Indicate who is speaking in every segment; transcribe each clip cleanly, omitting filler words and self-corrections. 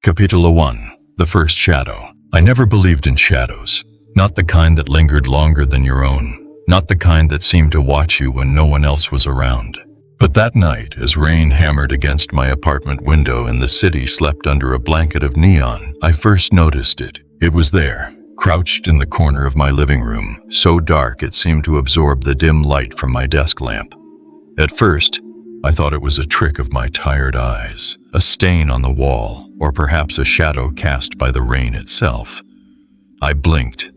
Speaker 1: Capítulo 1. The First Shadow. I never believed in shadows. Not the kind that lingered longer than your own. Not the kind that seemed to watch you when no one else was around. But that night, as rain hammered against my apartment window and the city slept under a blanket of neon, I first noticed it. It was there, crouched in the corner of my living room, so dark it seemed to absorb the dim light from my desk lamp. At first, I thought it was a trick of my tired eyes, a stain on the wall, or perhaps a shadow cast by the rain itself. I blinked.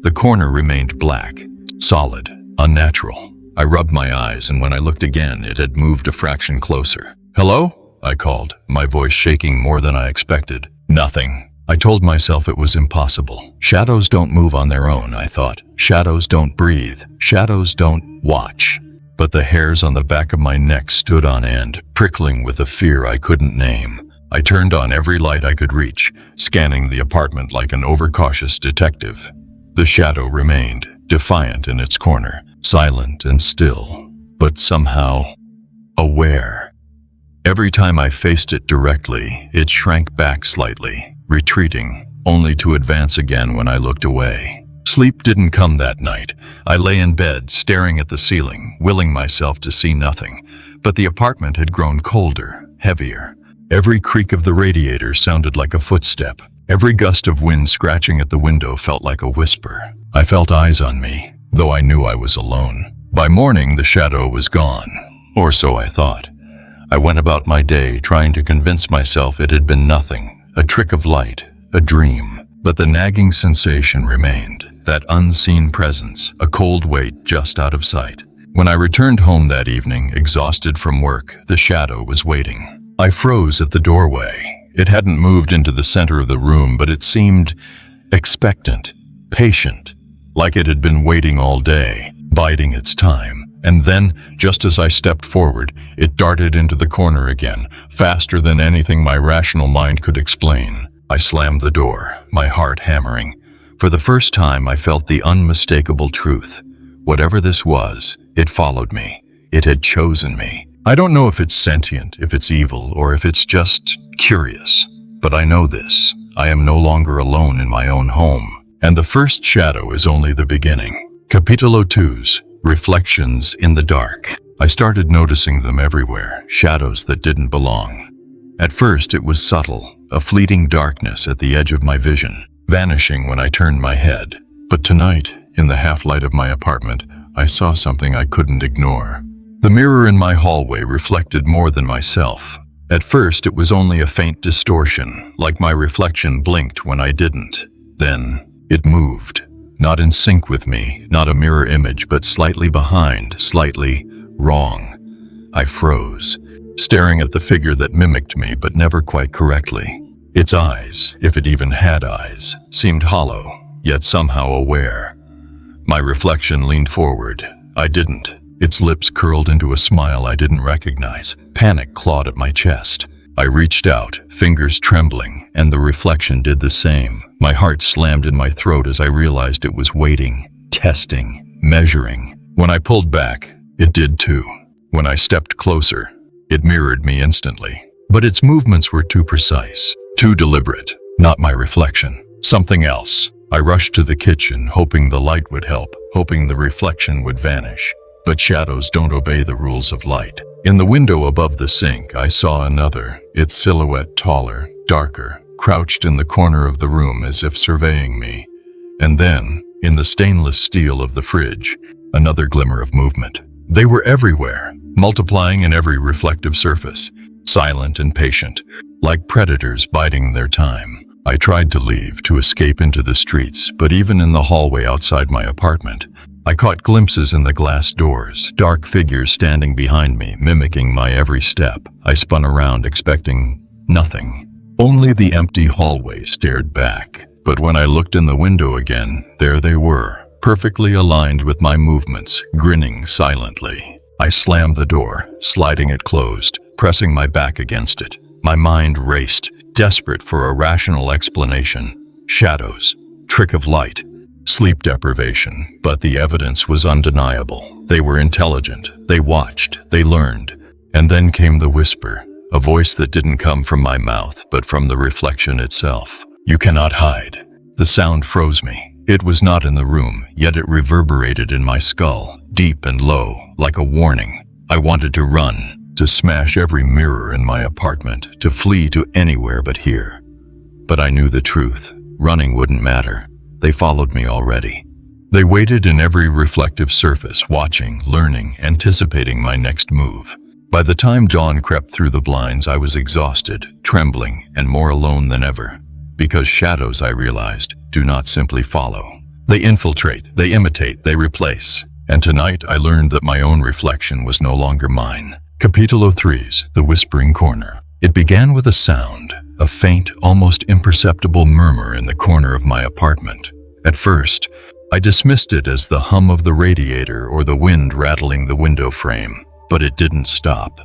Speaker 1: The corner remained black, solid, unnatural. I rubbed my eyes, and when I looked again, it had moved a fraction closer. "Hello?" I called, my voice shaking more than I expected. Nothing. I told myself it was impossible. Shadows don't move on their own, I thought. Shadows don't breathe. Shadows don't watch. But the hairs on the back of my neck stood on end, prickling with a fear I couldn't name. I turned on every light I could reach, scanning the apartment like an overcautious detective. The shadow remained, defiant in its corner, silent and still, but somehow aware. Every time I faced it directly, it shrank back slightly, retreating, only to advance again when I looked away. Sleep didn't come that night. I lay in bed, staring at the ceiling, willing myself to see nothing. But the apartment had grown colder, heavier. Every creak of the radiator sounded like a footstep. Every gust of wind scratching at the window felt like a whisper. I felt eyes on me, though I knew I was alone. By morning, the shadow was gone, or so I thought. I went about my day trying to convince myself it had been nothing, a trick of light, a dream. But the nagging sensation remained, that unseen presence, a cold weight just out of sight. When I returned home that evening, exhausted from work, the shadow was waiting. I froze at the doorway. It hadn't moved into the center of the room, but it seemed expectant, patient, like it had been waiting all day, biding its time. And then, just as I stepped forward, it darted into the corner again, faster than anything my rational mind could explain. I slammed the door, my heart hammering. For the first time, I felt the unmistakable truth. Whatever this was, it followed me. It had chosen me. I don't know if it's sentient, if it's evil, or if it's just curious. But I know this. I am no longer alone in my own home. And the first shadow is only the beginning. Capítulo 2. Reflections in the dark. I started noticing them everywhere, shadows that didn't belong. At first, it was subtle, a fleeting darkness at the edge of my vision, vanishing when I turned my head. But tonight, in the half-light of my apartment, I saw something I couldn't ignore. The mirror in my hallway reflected more than myself. At first, it was only a faint distortion, like my reflection blinked when I didn't. Then, it moved. Not in sync with me, not a mirror image, but slightly behind, slightly wrong. I froze, staring at the figure that mimicked me but never quite correctly. Its eyes, if it even had eyes, seemed hollow, yet somehow aware. My reflection leaned forward. I didn't. Its lips curled into a smile I didn't recognize. Panic clawed at my chest. I reached out, fingers trembling, and the reflection did the same. My heart slammed in my throat as I realized it was waiting, testing, measuring. When I pulled back, it did too. When I stepped closer, it mirrored me instantly. But its movements were too precise, too deliberate. Not my reflection. Something else. I rushed to the kitchen, hoping the light would help, hoping the reflection would vanish. But shadows don't obey the rules of light. In the window above the sink, I saw another, its silhouette taller, darker, crouched in the corner of the room as if surveying me. And then, in the stainless steel of the fridge, another glimmer of movement. They were everywhere, multiplying in every reflective surface, silent and patient, like predators biding their time. I tried to leave, to escape into the streets, but even in the hallway outside my apartment, I caught glimpses in the glass doors, dark figures standing behind me, mimicking my every step. I spun around, expecting nothing. Only the empty hallway stared back. But when I looked in the window again, there they were, perfectly aligned with my movements, grinning silently. I slammed the door, sliding it closed, pressing my back against it. My mind raced, desperate for a rational explanation. Shadows, trick of light, sleep deprivation, but the evidence was undeniable. They were intelligent, they watched, they learned. And then came the whisper, a voice that didn't come from my mouth but from the reflection itself. "You cannot hide." The sound froze me. It was not in the room, yet it reverberated in my skull, deep and low, like a warning. I wanted to run, to smash every mirror in my apartment, to flee to anywhere but here. But I knew the truth. Running wouldn't matter. They followed me already. They waited in every reflective surface, watching, learning, anticipating my next move. By the time dawn crept through the blinds, I was exhausted, trembling, and more alone than ever. Because shadows, I realized, do not simply follow. They infiltrate, they imitate, they replace. And tonight I learned that my own reflection was no longer mine. Capítulo 3: The Whispering Corner. It began with a sound, a faint, almost imperceptible murmur in the corner of my apartment. At first, I dismissed it as the hum of the radiator or the wind rattling the window frame, but it didn't stop.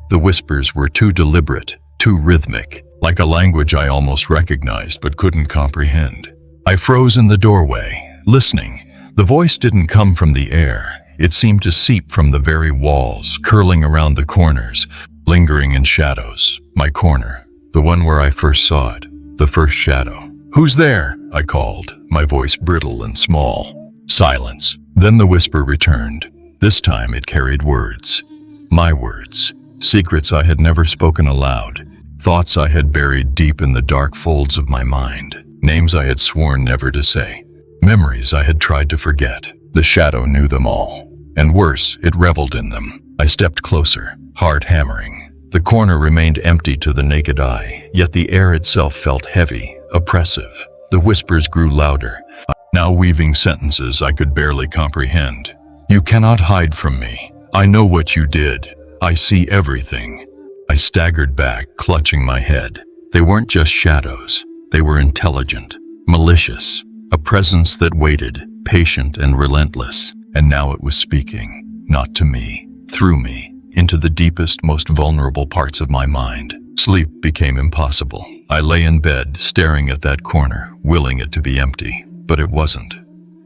Speaker 1: The whispers were too deliberate, too rhythmic, like a language I almost recognized but couldn't comprehend. I froze in the doorway, listening. The voice didn't come from the air. It seemed to seep from the very walls, curling around the corners, lingering in shadows. My corner, the one where I first saw it, the first shadow. "Who's there?" I called, my voice brittle and small. Silence. Then the whisper returned. This time it carried words. My words. Secrets I had never spoken aloud. Thoughts I had buried deep in the dark folds of my mind. Names I had sworn never to say. Memories I had tried to forget. The shadow knew them all. And worse, it reveled in them. I stepped closer, heart hammering. The corner remained empty to the naked eye, yet the air itself felt heavy, oppressive. The whispers grew louder, now weaving sentences I could barely comprehend. "You cannot hide from me. I know what you did. I see everything." I staggered back, clutching my head. They weren't just shadows. They were intelligent, malicious, a presence that waited, patient and relentless. And now it was speaking, not to me, through me, into the deepest, most vulnerable parts of my mind. Sleep became impossible. I lay in bed, staring at that corner, willing it to be empty. But it wasn't.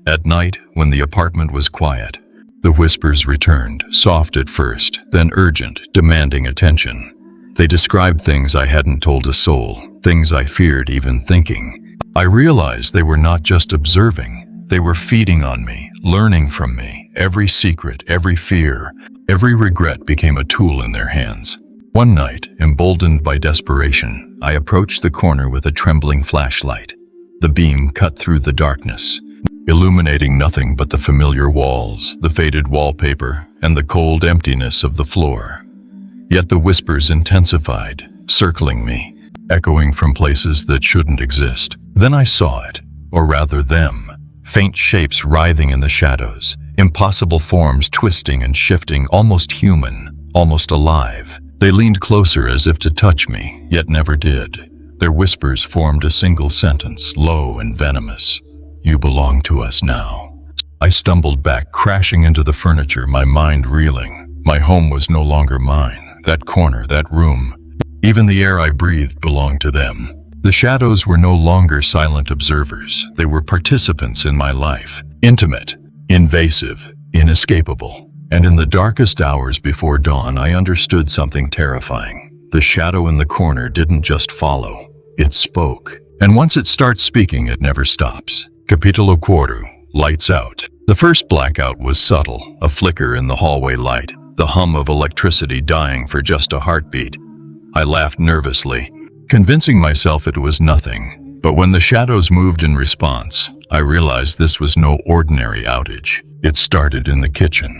Speaker 1: At night, when the apartment was quiet, the whispers returned, soft at first, then urgent, demanding attention. They described things I hadn't told a soul, things I feared even thinking. I realized they were not just observing. They were feeding on me, learning from me. Every secret, every fear, every regret became a tool in their hands. One night, emboldened by desperation, I approached the corner with a trembling flashlight. The beam cut through the darkness, illuminating nothing but the familiar walls, the faded wallpaper, and the cold emptiness of the floor. Yet the whispers intensified, circling me, echoing from places that shouldn't exist. Then I saw it, or rather them. Faint shapes writhing in the shadows, impossible forms twisting and shifting, almost human, almost alive. They leaned closer as if to touch me, yet never did. Their whispers formed a single sentence, low and venomous. "You belong to us now." I stumbled back, crashing into the furniture, my mind reeling. My home was no longer mine. That corner, that room, even the air I breathed belonged to them. The shadows were no longer silent observers. They were participants in my life. Intimate, invasive, inescapable. And in the darkest hours before dawn, I understood something terrifying. The shadow in the corner didn't just follow. It spoke. And once it starts speaking, it never stops. Capítulo 4: Lights Out. The first blackout was subtle, a flicker in the hallway light, the hum of electricity dying for just a heartbeat. I laughed nervously, convincing myself it was nothing. But when the shadows moved in response, I realized this was no ordinary outage. It started in the kitchen.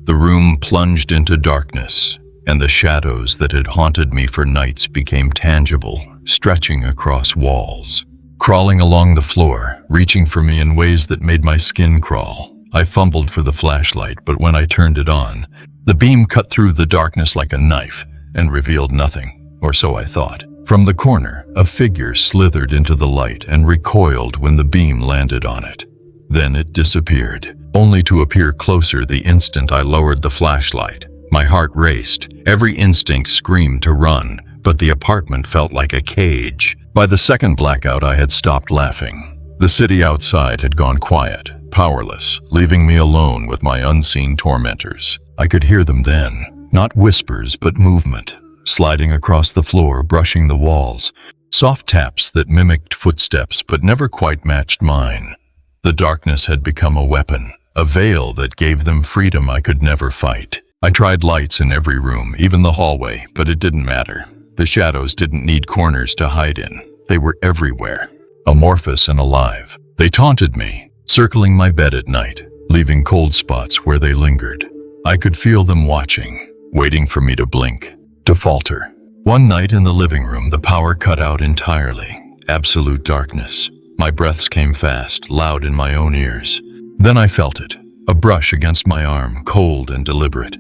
Speaker 1: The room plunged into darkness, and the shadows that had haunted me for nights became tangible, stretching across walls, crawling along the floor, reaching for me in ways that made my skin crawl. I fumbled for the flashlight, but when I turned it on, the beam cut through the darkness like a knife and revealed nothing, or so I thought. From the corner, a figure slithered into the light and recoiled when the beam landed on it. Then it disappeared, only to appear closer the instant I lowered the flashlight. My heart raced. Every instinct screamed to run, but the apartment felt like a cage. By the second blackout, I had stopped laughing. The city outside had gone quiet, powerless, leaving me alone with my unseen tormentors. I could hear them then, not whispers but movement, sliding across the floor, brushing the walls. Soft taps that mimicked footsteps but never quite matched mine. The darkness had become a weapon, a veil that gave them freedom I could never fight. I tried lights in every room, even the hallway, but it didn't matter. The shadows didn't need corners to hide in. They were everywhere, amorphous and alive. They taunted me, circling my bed at night, leaving cold spots where they lingered. I could feel them watching, waiting for me to blink, to falter. One night in the living room, the power cut out entirely. Absolute darkness. My breaths came fast, loud in my own ears. Then I felt it, a brush against my arm, cold and deliberate.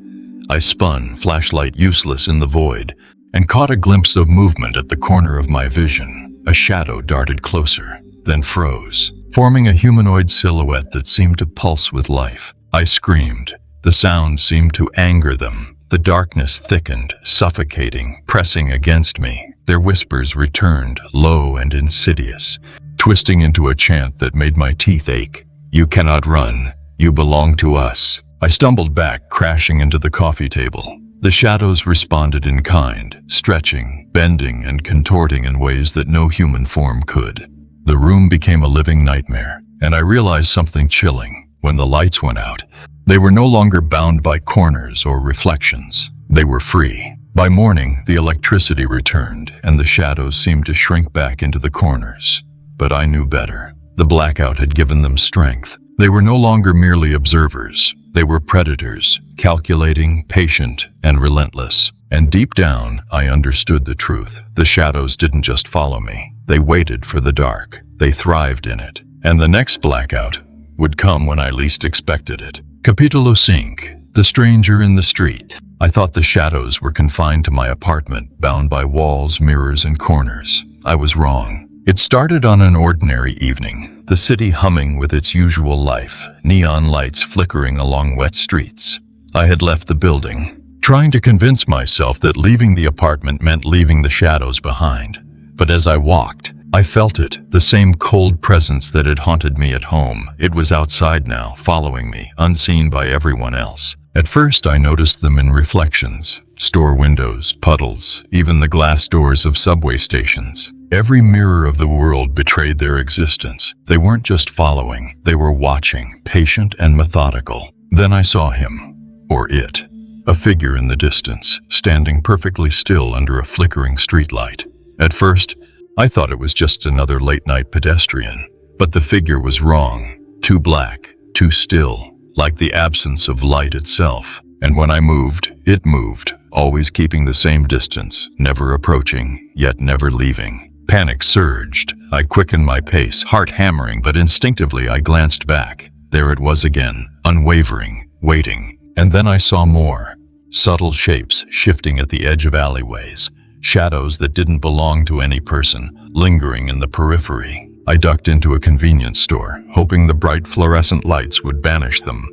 Speaker 1: I spun, flashlight useless in the void, and caught a glimpse of movement at the corner of my vision. A shadow darted closer, then froze, forming a humanoid silhouette that seemed to pulse with life. I screamed. The sound seemed to anger them. The darkness thickened, suffocating, pressing against me. Their whispers returned, low and insidious, twisting into a chant that made my teeth ache. "You cannot run. You belong to us." I stumbled back, crashing into the coffee table. The shadows responded in kind, stretching, bending, and contorting in ways that no human form could. The room became a living nightmare, and I realized something chilling. When the lights went out, they were no longer bound by corners or reflections. They were free. By morning, the electricity returned, and the shadows seemed to shrink back into the corners. But I knew better. The blackout had given them strength. They were no longer merely observers. They were predators, calculating, patient, and relentless. And deep down, I understood the truth. The shadows didn't just follow me. They waited for the dark. They thrived in it. And the next blackout would come when I least expected it. Capítulo 5. The Stranger in the Street. I thought the shadows were confined to my apartment, bound by walls, mirrors, and corners. I was wrong. It started on an ordinary evening, the city humming with its usual life, neon lights flickering along wet streets. I had left the building, trying to convince myself that leaving the apartment meant leaving the shadows behind. But as I walked, I felt it, the same cold presence that had haunted me at home. It was outside now, following me, unseen by everyone else. At first I noticed them in reflections, store windows, puddles, even the glass doors of subway stations. Every mirror of the world betrayed their existence. They weren't just following, they were watching, patient and methodical. Then I saw him, or it, a figure in the distance, standing perfectly still under a flickering streetlight. At first, I thought it was just another late-night pedestrian, but the figure was wrong. Too black, too still, like the absence of light itself. And when I moved, it moved, always keeping the same distance, never approaching, yet never leaving. Panic surged. I quickened my pace, heart hammering, but instinctively I glanced back. There it was again, unwavering, waiting. And then I saw more. Subtle shapes shifting at the edge of alleyways. Shadows that didn't belong to any person, lingering in the periphery. I ducked into a convenience store, hoping the bright fluorescent lights would banish them.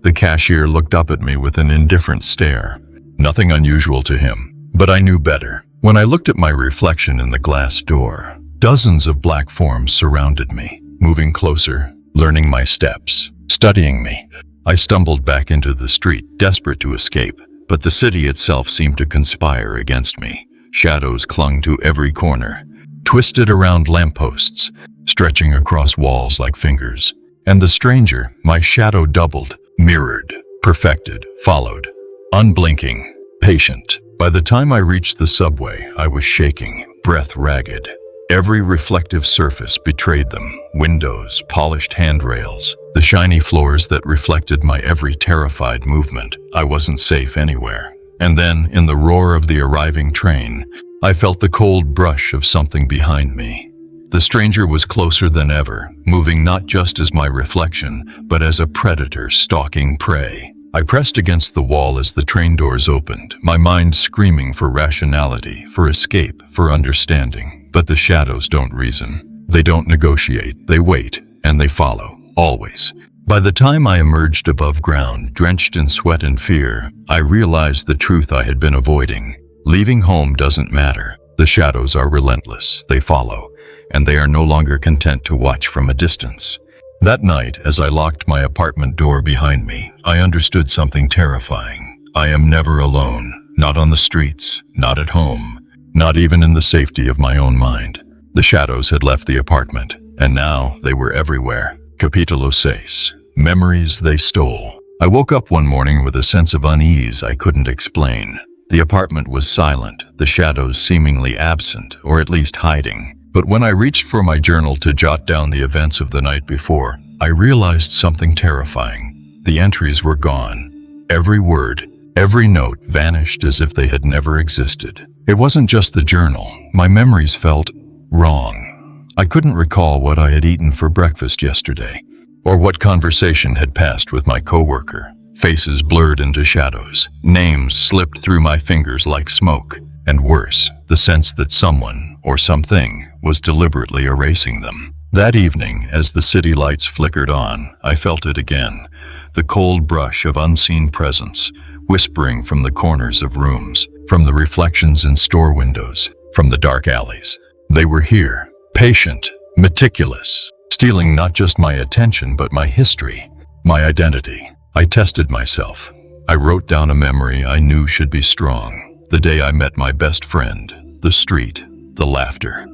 Speaker 1: The cashier looked up at me with an indifferent stare. Nothing unusual to him, but I knew better. When I looked at my reflection in the glass door, dozens of black forms surrounded me, moving closer, learning my steps, studying me. I stumbled back into the street, desperate to escape, but the city itself seemed to conspire against me. Shadows clung to every corner, twisted around lampposts, stretching across walls like fingers. And the stranger, my shadow doubled, mirrored, perfected, followed. Unblinking, patient. By the time I reached the subway, I was shaking, breath ragged. Every reflective surface betrayed them. Windows, polished handrails, the shiny floors that reflected my every terrified movement. I wasn't safe anywhere. And then, in the roar of the arriving train, I felt the cold brush of something behind me. The stranger was closer than ever, moving not just as my reflection, but as a predator stalking prey. I pressed against the wall as the train doors opened, my mind screaming for rationality, for escape, for understanding. But the shadows don't reason. They don't negotiate. They wait, and they follow, always. By the time I emerged above ground, drenched in sweat and fear, I realized the truth I had been avoiding. Leaving home doesn't matter. The shadows are relentless. They follow, and they are no longer content to watch from a distance. That night, as I locked my apartment door behind me, I understood something terrifying. I am never alone. Not on the streets, not at home, not even in the safety of my own mind. The shadows had left the apartment, and now they were everywhere. Capítulo 6. Memories they stole. I woke up one morning with a sense of unease I couldn't explain. The apartment was silent, the shadows seemingly absent, or at least hiding. But when I reached for my journal to jot down the events of the night before, I realized something terrifying. The entries were gone. Every word, every note vanished as if they had never existed. It wasn't just the journal. My memories felt wrong. I couldn't recall what I had eaten for breakfast yesterday, or what conversation had passed with my coworker. Faces blurred into shadows. Names slipped through my fingers like smoke. And worse, the sense that someone, or something, was deliberately erasing them. That evening, as the city lights flickered on, I felt it again. The cold brush of unseen presence, whispering from the corners of rooms, from the reflections in store windows, from the dark alleys. They were here, patient, meticulous, stealing not just my attention but my history, my identity. I tested myself. I wrote down a memory I knew should be strong. The day I met my best friend, the street, the laughter.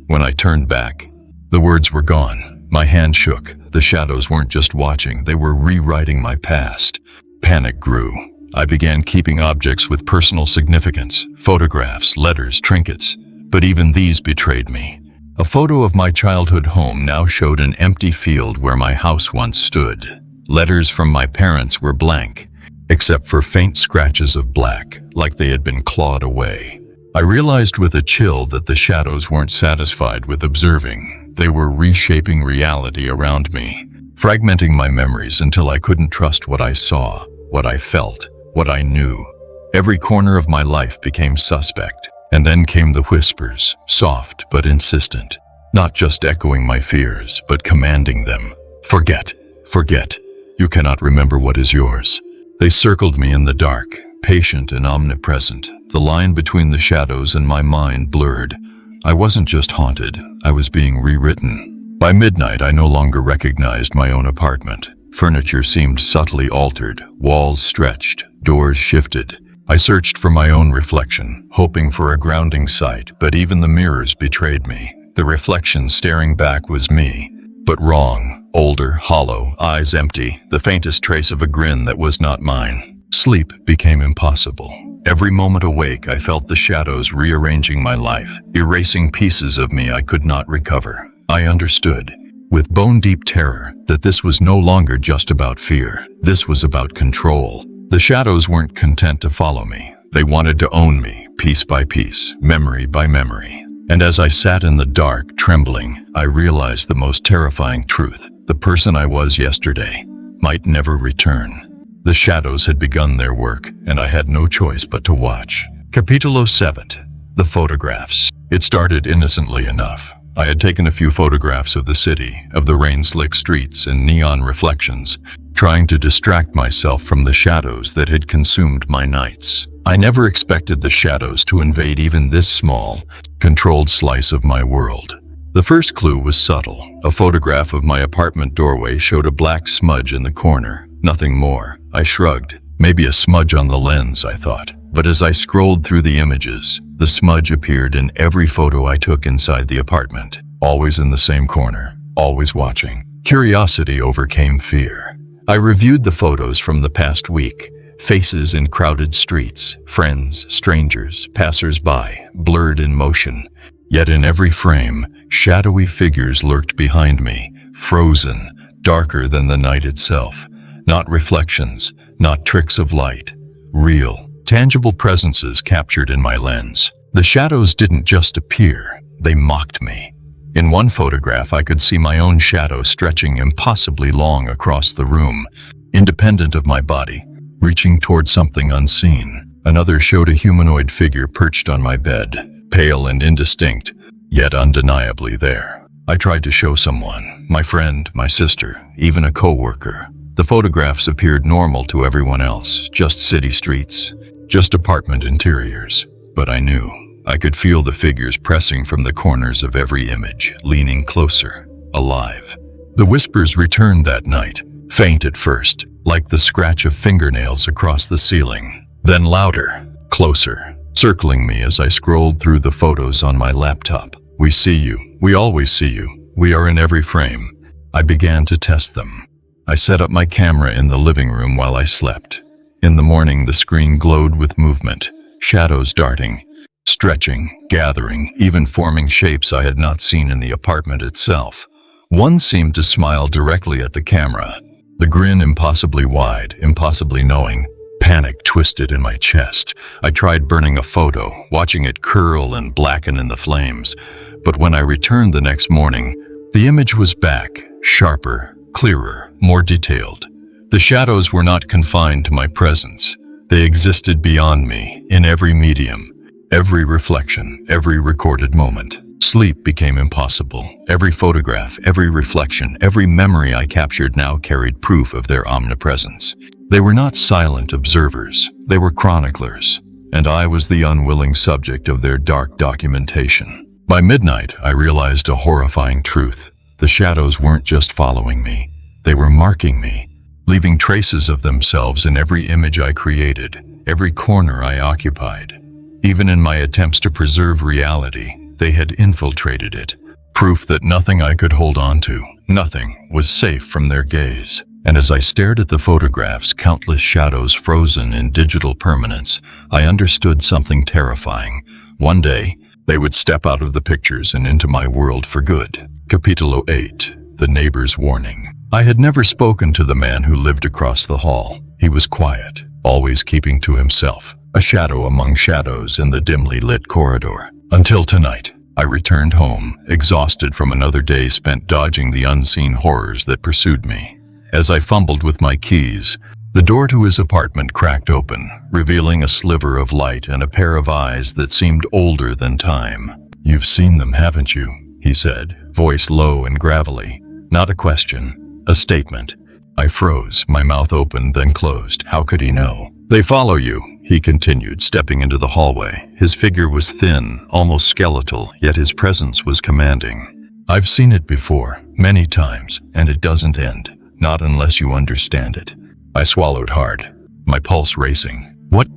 Speaker 1: When I turned back, the words were gone. My hand shook. The shadows weren't just watching, they were rewriting my past. Panic grew. I began keeping objects with personal significance, photographs, letters, trinkets. But even these betrayed me. A photo of my childhood home now showed an empty field where my house once stood. Letters from my parents were blank, except for faint scratches of black, like they had been clawed away. I realized with a chill that the shadows weren't satisfied with observing. They were reshaping reality around me, fragmenting my memories until I couldn't trust what I saw, what I felt, what I knew. Every corner of my life became suspect. And then came the whispers, soft but insistent, not just echoing my fears, but commanding them. Forget, forget. You cannot remember what is yours. They circled me in the dark, patient and omnipresent. The line between the shadows and my mind blurred. I wasn't just haunted, I was being rewritten. By midnight, I no longer recognized my own apartment. Furniture seemed subtly altered, walls stretched, doors shifted. I searched for my own reflection, hoping for a grounding sight, but even the mirrors betrayed me. The reflection staring back was me, but wrong, older, hollow, eyes empty, the faintest trace of a grin that was not mine. Sleep became impossible. Every moment awake, I felt the shadows rearranging my life, erasing pieces of me I could not recover. I understood, with bone-deep terror, that this was no longer just about fear. This was about control. The shadows weren't content to follow me. They wanted to own me, piece by piece, memory by memory. And as I sat in the dark, trembling, I realized the most terrifying truth. The person I was yesterday might never return. The shadows had begun their work, and I had no choice but to watch. Capítulo 7. The photographs. It started innocently enough. I had taken a few photographs of the city, of the rain-slick streets and neon reflections, trying to distract myself from the shadows that had consumed my nights. I never expected the shadows to invade even this small, controlled slice of my world. The first clue was subtle. A photograph of my apartment doorway showed a black smudge in the corner. Nothing more. I shrugged. Maybe a smudge on the lens, I thought. But as I scrolled through the images, the smudge appeared in every photo I took inside the apartment. Always in the same corner, always watching. Curiosity overcame fear. I reviewed the photos from the past week. Faces in crowded streets, friends, strangers, passers-by, blurred in motion. Yet in every frame, shadowy figures lurked behind me, frozen, darker than the night itself. Not reflections, not tricks of light. Real, tangible presences captured in my lens. The shadows didn't just appear, they mocked me. In one photograph, I could see my own shadow stretching impossibly long across the room, independent of my body, reaching toward something unseen. Another showed a humanoid figure perched on my bed, pale and indistinct, yet undeniably there. I tried to show someone, my friend, my sister, even a coworker. The photographs appeared normal to everyone else, just city streets, just apartment interiors. But I knew. I could feel the figures pressing from the corners of every image, leaning closer, alive. The whispers returned that night, faint at first, like the scratch of fingernails across the ceiling. Then louder, closer, circling me as I scrolled through the photos on my laptop. We see you. We always see you. We are in every frame. I began to test them. I set up my camera in the living room while I slept. In the morning, the screen glowed with movement, shadows darting, stretching, gathering, even forming shapes I had not seen in the apartment itself. One seemed to smile directly at the camera, the grin impossibly wide, impossibly knowing. Panic twisted in my chest. I tried burning a photo, watching it curl and blacken in the flames. But when I returned the next morning, the image was back, sharper, clearer, more detailed. The shadows were not confined to my presence. They existed beyond me, in every medium, every reflection, every recorded moment. Sleep became impossible. Every photograph, every reflection, every memory I captured now carried proof of their omnipresence. They were not silent observers, they were chroniclers, and I was the unwilling subject of their dark documentation. By midnight, I realized a horrifying truth. The shadows weren't just following me, they were marking me, leaving traces of themselves in every image I created, every corner I occupied. Even in my attempts to preserve reality, they had infiltrated it, proof that nothing I could hold on to, nothing, was safe from their gaze. And as I stared at the photographs, countless shadows frozen in digital permanence, I understood something terrifying. One day, they would step out of the pictures and into my world for good. Capítulo 8. The Neighbor's Warning. I had never spoken to the man who lived across the hall. He was quiet, always keeping to himself, a shadow among shadows in the dimly lit corridor. Until tonight, I returned home, exhausted from another day spent dodging the unseen horrors that pursued me. As I fumbled with my keys, the door to his apartment cracked open, revealing a sliver of light and a pair of eyes that seemed older than time. "You've seen them, haven't you?" he said, voice low and gravelly. Not a question, a statement. I froze, my mouth opened then closed. How could he know? "They follow you," he continued, stepping into the hallway. His figure was thin, almost skeletal, yet his presence was commanding. "I've seen it before, many times, and it doesn't end. Not unless you understand it." I swallowed hard, my pulse racing. What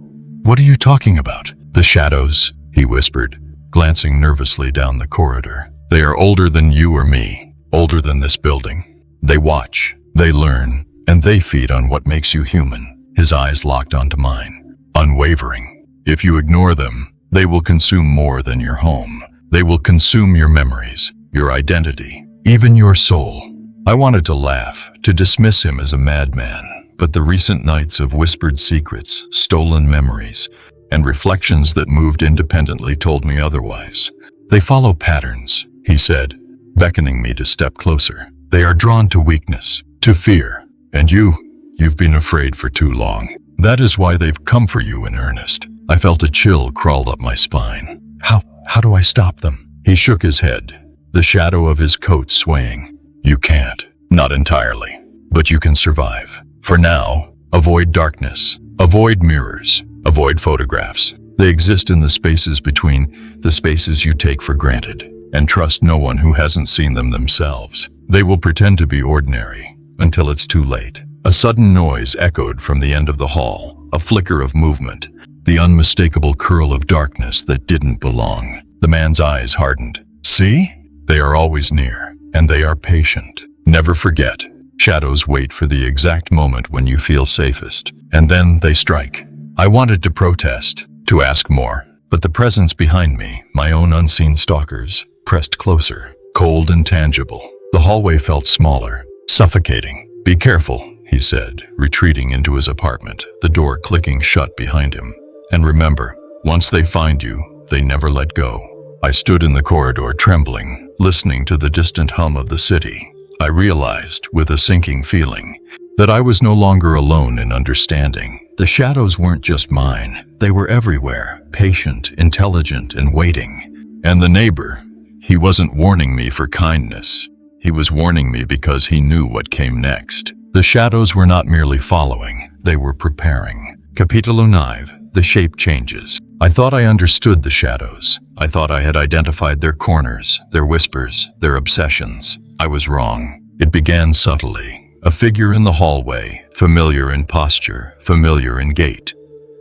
Speaker 1: are you talking about?" "The shadows," he whispered, glancing nervously down the corridor. "They are older than you or me, older than this building. They watch, they learn, and they feed on what makes you human." His eyes locked onto mine, unwavering. "If you ignore them, they will consume more than your home. They will consume your memories, your identity, even your soul." I wanted to laugh, to dismiss him as a madman, but the recent nights of whispered secrets, stolen memories, and reflections that moved independently told me otherwise. "They follow patterns," he said, beckoning me to step closer. "They are drawn to weakness, to fear, and you've been afraid for too long. That is why they've come for you in earnest." I felt a chill crawl up my spine. How do I stop them?" He shook his head, the shadow of his coat swaying. "You can't, not entirely, but you can survive. For now, avoid darkness, avoid mirrors, avoid photographs. They exist in the spaces between, the spaces you take for granted, and trust no one who hasn't seen them themselves. They will pretend to be ordinary, until it's too late." A sudden noise echoed from the end of the hall, a flicker of movement, the unmistakable curl of darkness that didn't belong. The man's eyes hardened. "See? They are always near. And they are patient. Never forget, shadows wait for the exact moment when you feel safest, and then they strike." I wanted to protest, to ask more, but the presence behind me, my own unseen stalkers, pressed closer, cold and tangible. The hallway felt smaller, suffocating. "Be careful," he said, retreating into his apartment, the door clicking shut behind him. "And remember, once they find you, they never let go." I stood in the corridor trembling, listening to the distant hum of the city. I realized, with a sinking feeling, that I was no longer alone in understanding. The shadows weren't just mine. They were everywhere, patient, intelligent, and waiting. And the neighbor, he wasn't warning me for kindness. He was warning me because he knew what came next. The shadows were not merely following, they were preparing. Capítulo 9. The shape changes. I thought I understood the shadows. I thought I had identified their corners, their whispers, their obsessions. I was wrong. It began subtly. A figure in the hallway, familiar in posture, familiar in gait.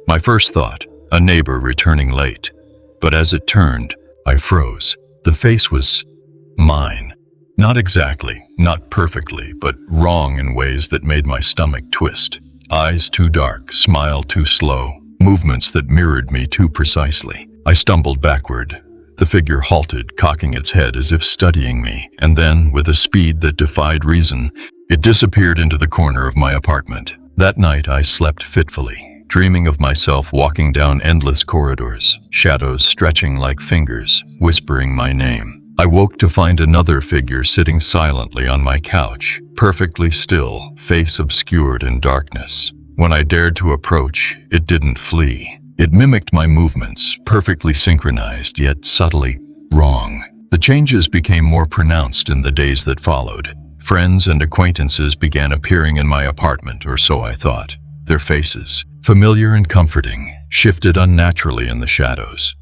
Speaker 1: My first thought, a neighbor returning late. But as it turned, I froze. The face was mine. Not exactly, not perfectly, but wrong in ways that made my stomach twist. Eyes too dark, smile too slow, movements that mirrored me too precisely. I stumbled backward. The figure halted, cocking its head as if studying me, and then, with a speed that defied reason, it disappeared into the corner of my apartment. That night I slept fitfully, dreaming of myself walking down endless corridors, shadows stretching like fingers, whispering my name. I woke to find another figure sitting silently on my couch, perfectly still, face obscured in darkness. When I dared to approach, it didn't flee. It mimicked my movements, perfectly synchronized, yet subtly wrong. The changes became more pronounced in the days that followed. Friends and acquaintances began appearing in my apartment, or so I thought. Their faces, familiar and comforting, shifted unnaturally in the shadows.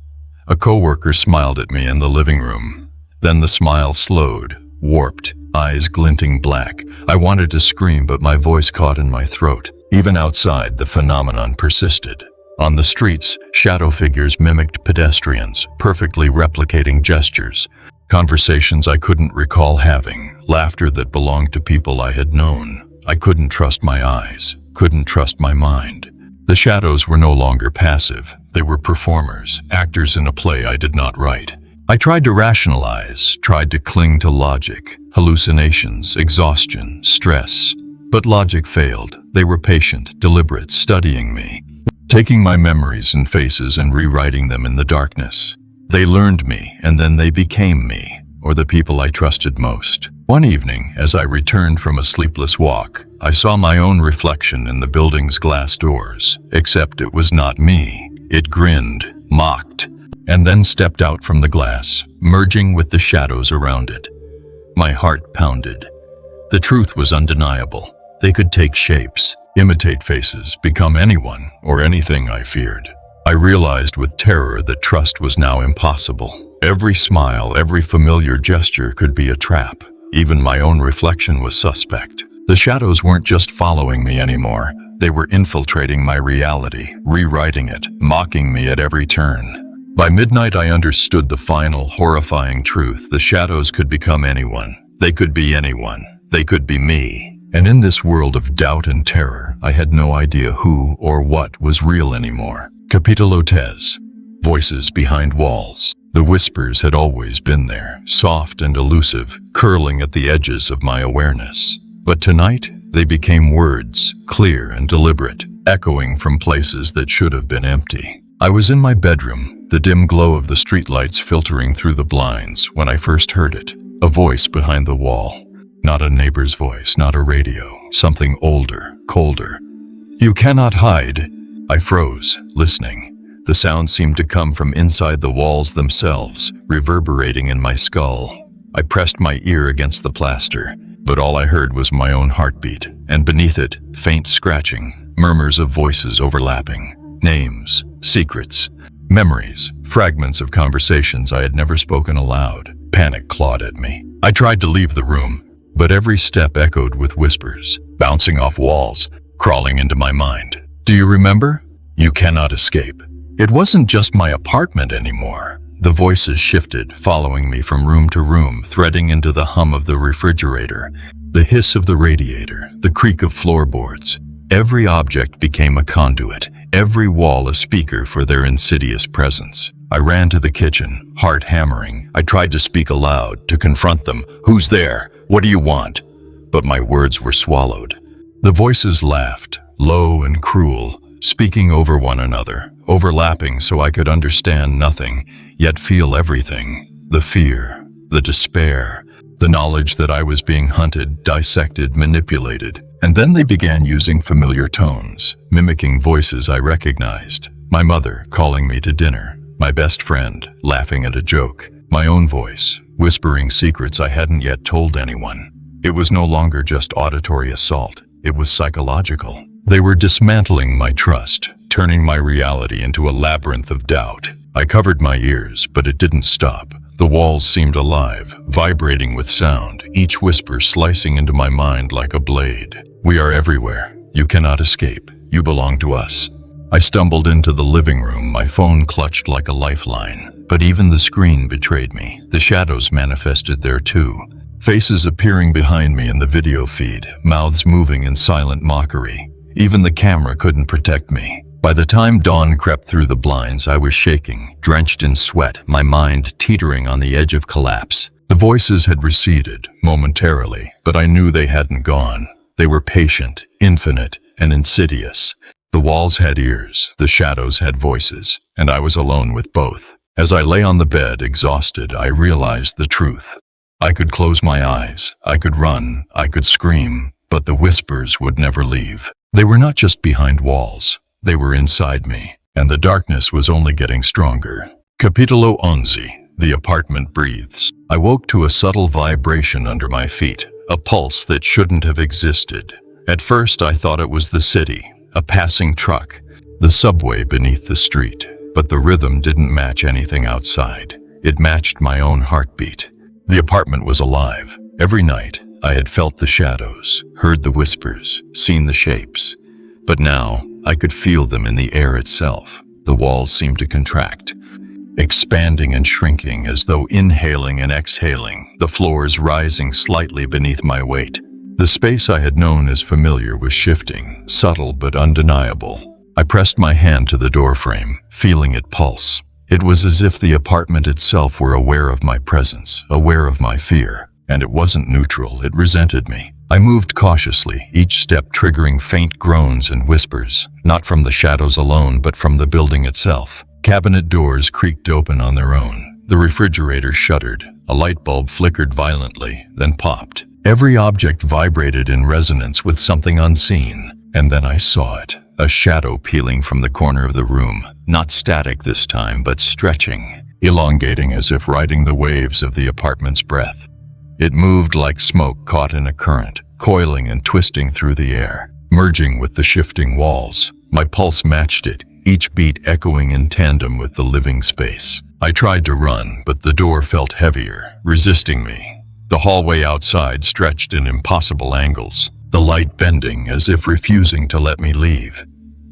Speaker 1: A coworker smiled at me in the living room. Then the smile slowed, warped, eyes glinting black. I wanted to scream, but my voice caught in my throat. Even outside, the phenomenon persisted. On the streets, shadow figures mimicked pedestrians, perfectly replicating gestures. Conversations I couldn't recall having, laughter that belonged to people I had known. I couldn't trust my eyes, couldn't trust my mind. The shadows were no longer passive. They were performers, actors in a play I did not write. I tried to rationalize, tried to cling to logic, hallucinations, exhaustion, stress. But logic failed. They were patient, deliberate, studying me, taking my memories and faces and rewriting them in the darkness. They learned me, and then they became me, or the people I trusted most. One evening, as I returned from a sleepless walk, I saw my own reflection in the building's glass doors, except it was not me. It grinned, mocked, and then stepped out from the glass, merging with the shadows around it. My heart pounded. The truth was undeniable. They could take shapes, imitate faces, become anyone or anything I feared. I realized with terror that trust was now impossible. Every smile, every familiar gesture could be a trap. Even my own reflection was suspect. The shadows weren't just following me anymore. They were infiltrating my reality, rewriting it, mocking me at every turn. By midnight, I understood the final, horrifying truth. The shadows could become anyone. They could be anyone. They could be me. And in this world of doubt and terror, I had no idea who or what was real anymore. Capítulo 10. Voices behind walls. The whispers had always been there, soft and elusive, curling at the edges of my awareness. But tonight, they became words, clear and deliberate, echoing from places that should have been empty. I was in my bedroom, the dim glow of the streetlights filtering through the blinds, when I first heard it. A voice behind the wall. Not a neighbor's voice, not a radio. Something older, colder. "You cannot hide." I froze, listening. The sound seemed to come from inside the walls themselves, reverberating in my skull. I pressed my ear against the plaster, but all I heard was my own heartbeat, and beneath it, faint scratching, murmurs of voices overlapping. Names, secrets, memories, fragments of conversations I had never spoken aloud. Panic clawed at me. I tried to leave the room, but every step echoed with whispers, bouncing off walls, crawling into my mind. "Do you remember? You cannot escape." It wasn't just my apartment anymore. The voices shifted, following me from room to room, threading into the hum of the refrigerator, the hiss of the radiator, the creak of floorboards. Every object became a conduit, every wall a speaker for their insidious presence. I ran to the kitchen, heart hammering. I tried to speak aloud, to confront them. "Who's there? What do you want?" But my words were swallowed. The voices laughed, low and cruel, speaking over one another, overlapping so I could understand nothing, yet feel everything. The fear, the despair, the knowledge that I was being hunted, dissected, manipulated. And then they began using familiar tones, mimicking voices I recognized. My mother calling me to dinner, my best friend laughing at a joke, my own voice whispering secrets I hadn't yet told anyone. It was no longer just auditory assault, it was psychological. They were dismantling my trust, turning my reality into a labyrinth of doubt. I covered my ears, but it didn't stop. The walls seemed alive, vibrating with sound, each whisper slicing into my mind like a blade. "We are everywhere. You cannot escape. You belong to us." I stumbled into the living room, my phone clutched like a lifeline. But even the screen betrayed me. The shadows manifested there too. Faces appearing behind me in the video feed, mouths moving in silent mockery. Even the camera couldn't protect me. By the time dawn crept through the blinds, I was shaking, drenched in sweat, my mind teetering on the edge of collapse. The voices had receded, momentarily, but I knew they hadn't gone. They were patient, infinite, and insidious. The walls had ears, the shadows had voices, and I was alone with both. As I lay on the bed, exhausted, I realized the truth. I could close my eyes, I could run, I could scream, but the whispers would never leave. They were not just behind walls, they were inside me, and the darkness was only getting stronger. Capítulo 11. The apartment breathes. I woke to a subtle vibration under my feet, a pulse that shouldn't have existed. At first I thought it was the city, a passing truck, the subway beneath the street. But the rhythm didn't match anything outside. It matched my own heartbeat. The apartment was alive. Every night, I had felt the shadows, heard the whispers, seen the shapes. But now, I could feel them in the air itself. The walls seemed to contract, expanding and shrinking as though inhaling and exhaling, the floors rising slightly beneath my weight. The space I had known as familiar was shifting, subtle but undeniable. I pressed my hand to the doorframe, feeling it pulse. It was as if the apartment itself were aware of my presence, aware of my fear. And it wasn't neutral, it resented me. I moved cautiously, each step triggering faint groans and whispers, not from the shadows alone, but from the building itself. Cabinet doors creaked open on their own. The refrigerator shuddered. A light bulb flickered violently, then popped. Every object vibrated in resonance with something unseen. And then I saw it. A shadow peeling from the corner of the room, not static this time, but stretching, elongating as if riding the waves of the apartment's breath. It moved like smoke caught in a current, coiling and twisting through the air, merging with the shifting walls. My pulse matched it, each beat echoing in tandem with the living space. I tried to run, but the door felt heavier, resisting me. The hallway outside stretched in impossible angles, the light bending as if refusing to let me leave.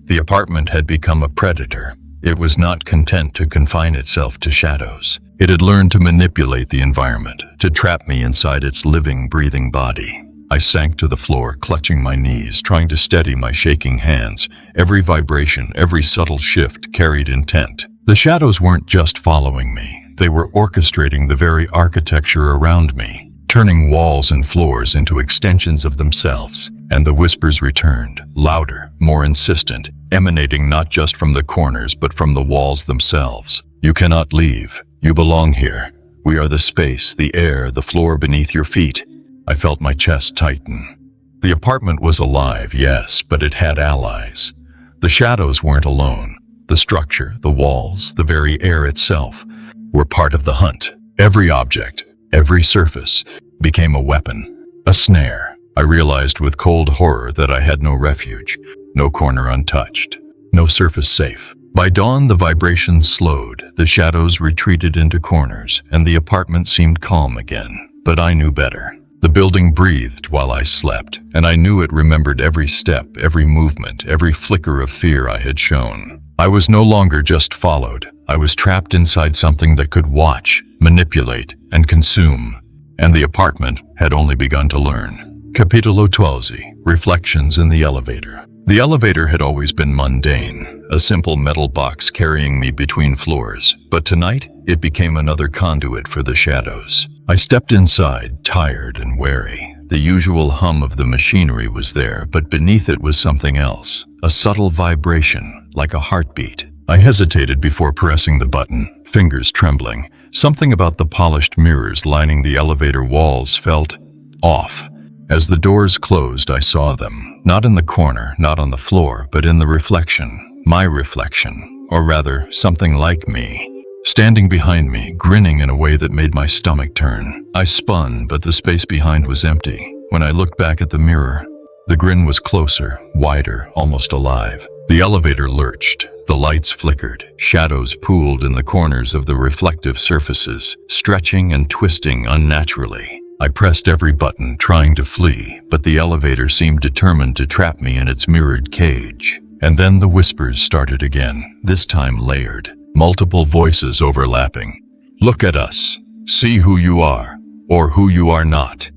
Speaker 1: The apartment had become a predator. It was not content to confine itself to shadows. It had learned to manipulate the environment, to trap me inside its living, breathing body. I sank to the floor, clutching my knees, trying to steady my shaking hands. Every vibration, every subtle shift carried intent. The shadows weren't just following me. They were orchestrating the very architecture around me, turning walls and floors into extensions of themselves. And the whispers returned, louder, more insistent, emanating not just from the corners but from the walls themselves. You cannot leave. You belong here. We are the space, the air, the floor beneath your feet. I felt my chest tighten. The apartment was alive, yes, but it had allies. The shadows weren't alone. The structure, the walls, the very air itself were part of the hunt. Every object, every surface became a weapon, a snare. I realized with cold horror that I had no refuge, no corner untouched, no surface safe. By dawn, the vibrations slowed, the shadows retreated into corners, and the apartment seemed calm again. But I knew better. The building breathed while I slept, and I knew it remembered every step, every movement, every flicker of fear I had shown. I was no longer just followed. I was trapped inside something that could watch, manipulate, and consume. And the apartment had only begun to learn. Capítulo 12. Reflections in the elevator. The elevator had always been mundane, a simple metal box carrying me between floors, but tonight it became another conduit for the shadows. I stepped inside, tired and wary. The usual hum of the machinery was there, but beneath it was something else, a subtle vibration, like a heartbeat. I hesitated before pressing the button, fingers trembling. Something about the polished mirrors lining the elevator walls felt off. As the doors closed, I saw them, not in the corner, not on the floor, but in the reflection, my reflection, or rather, something like me, standing behind me, grinning in a way that made my stomach turn. I spun, but the space behind was empty. When I looked back at the mirror, the grin was closer, wider, almost alive. The elevator lurched, the lights flickered, shadows pooled in the corners of the reflective surfaces, stretching and twisting unnaturally. I pressed every button, trying to flee, but the elevator seemed determined to trap me in its mirrored cage. And then the whispers started again, this time layered, multiple voices overlapping. Look at us. See who you are, or who you are not.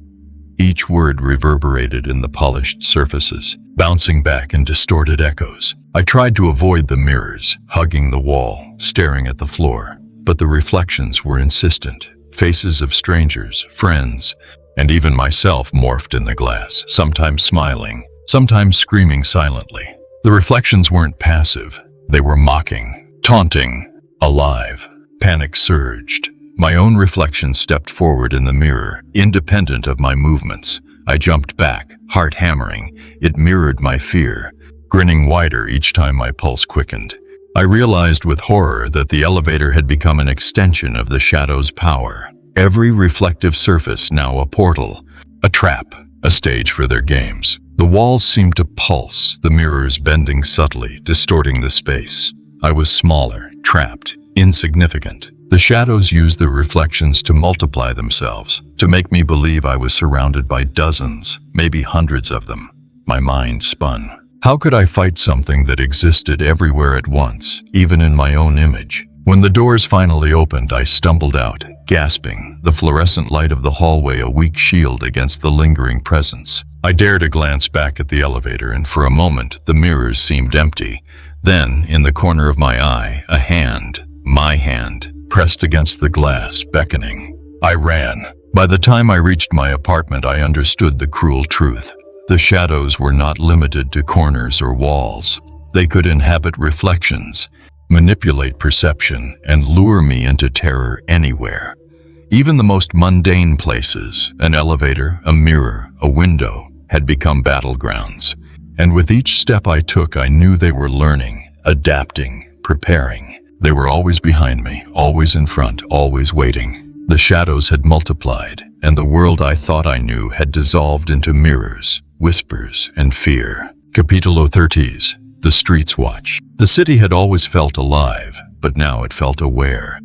Speaker 1: Each word reverberated in the polished surfaces, bouncing back in distorted echoes. I tried to avoid the mirrors, hugging the wall, staring at the floor. But the reflections were insistent. Faces of strangers, friends, and even myself morphed in the glass, sometimes smiling, sometimes screaming silently. The reflections weren't passive. They were mocking, taunting, alive. Panic surged. My own reflection stepped forward in the mirror, independent of my movements. I jumped back, heart hammering. It mirrored my fear, grinning wider each time my pulse quickened. I realized with horror that the elevator had become an extension of the shadow's power. Every reflective surface now a portal, a trap, a stage for their games. The walls seemed to pulse, the mirrors bending subtly, distorting the space. I was smaller, trapped, insignificant. The shadows used the reflections to multiply themselves, to make me believe I was surrounded by dozens, maybe hundreds of them. My mind spun. How could I fight something that existed everywhere at once, even in my own image? When the doors finally opened, I stumbled out, gasping, the fluorescent light of the hallway a weak shield against the lingering presence. I dared a glance back at the elevator, and for a moment the mirrors seemed empty. Then, in the corner of my eye, a hand, my hand, pressed against the glass, beckoning. I ran. By the time I reached my apartment, I understood the cruel truth. The shadows were not limited to corners or walls. They could inhabit reflections, manipulate perception, and lure me into terror anywhere. Even the most mundane places, an elevator, a mirror, a window, had become battlegrounds. And with each step I took, I knew they were learning, adapting, preparing. They were always behind me, always in front, always waiting. The shadows had multiplied, and the world I thought I knew had dissolved into mirrors, whispers, and fear. Capítulo 30. The Streets Watch. The city had always felt alive, but now it felt aware.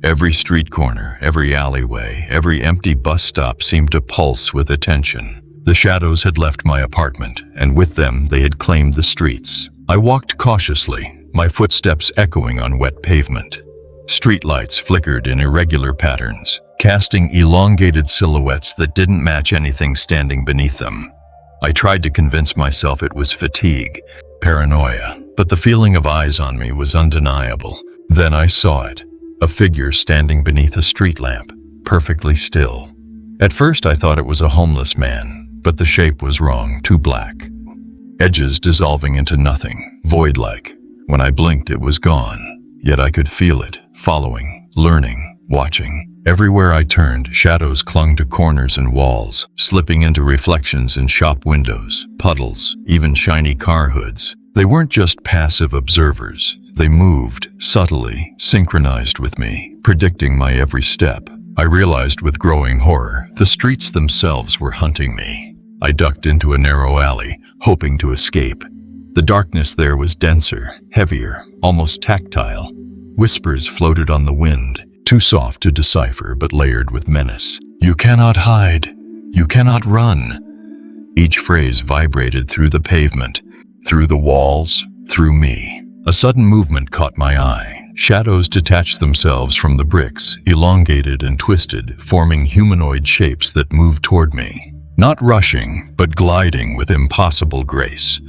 Speaker 1: Every street corner, every alleyway, every empty bus stop seemed to pulse with attention. The shadows had left my apartment, and with them they had claimed the streets. I walked cautiously, my footsteps echoing on wet pavement. Streetlights flickered in irregular patterns, casting elongated silhouettes that didn't match anything standing beneath them. I tried to convince myself it was fatigue, paranoia, but the feeling of eyes on me was undeniable. Then I saw it, a figure standing beneath a street lamp, perfectly still. At first I thought it was a homeless man, but the shape was wrong, too black. Edges dissolving into nothing, void-like. When I blinked, it was gone. Yet I could feel it, following, learning, watching. Everywhere I turned, shadows clung to corners and walls, slipping into reflections in shop windows, puddles, even shiny car hoods. They weren't just passive observers. They moved, subtly, synchronized with me, predicting my every step. I realized with growing horror, the streets themselves were hunting me. I ducked into a narrow alley, hoping to escape. The darkness there was denser, heavier, almost tactile. Whispers floated on the wind, too soft to decipher but layered with menace. You cannot hide. You cannot run. Each phrase vibrated through the pavement, through the walls, through me. A sudden movement caught my eye. Shadows detached themselves from the bricks, elongated and twisted, forming humanoid shapes that moved toward me. Not rushing, but gliding with impossible grace.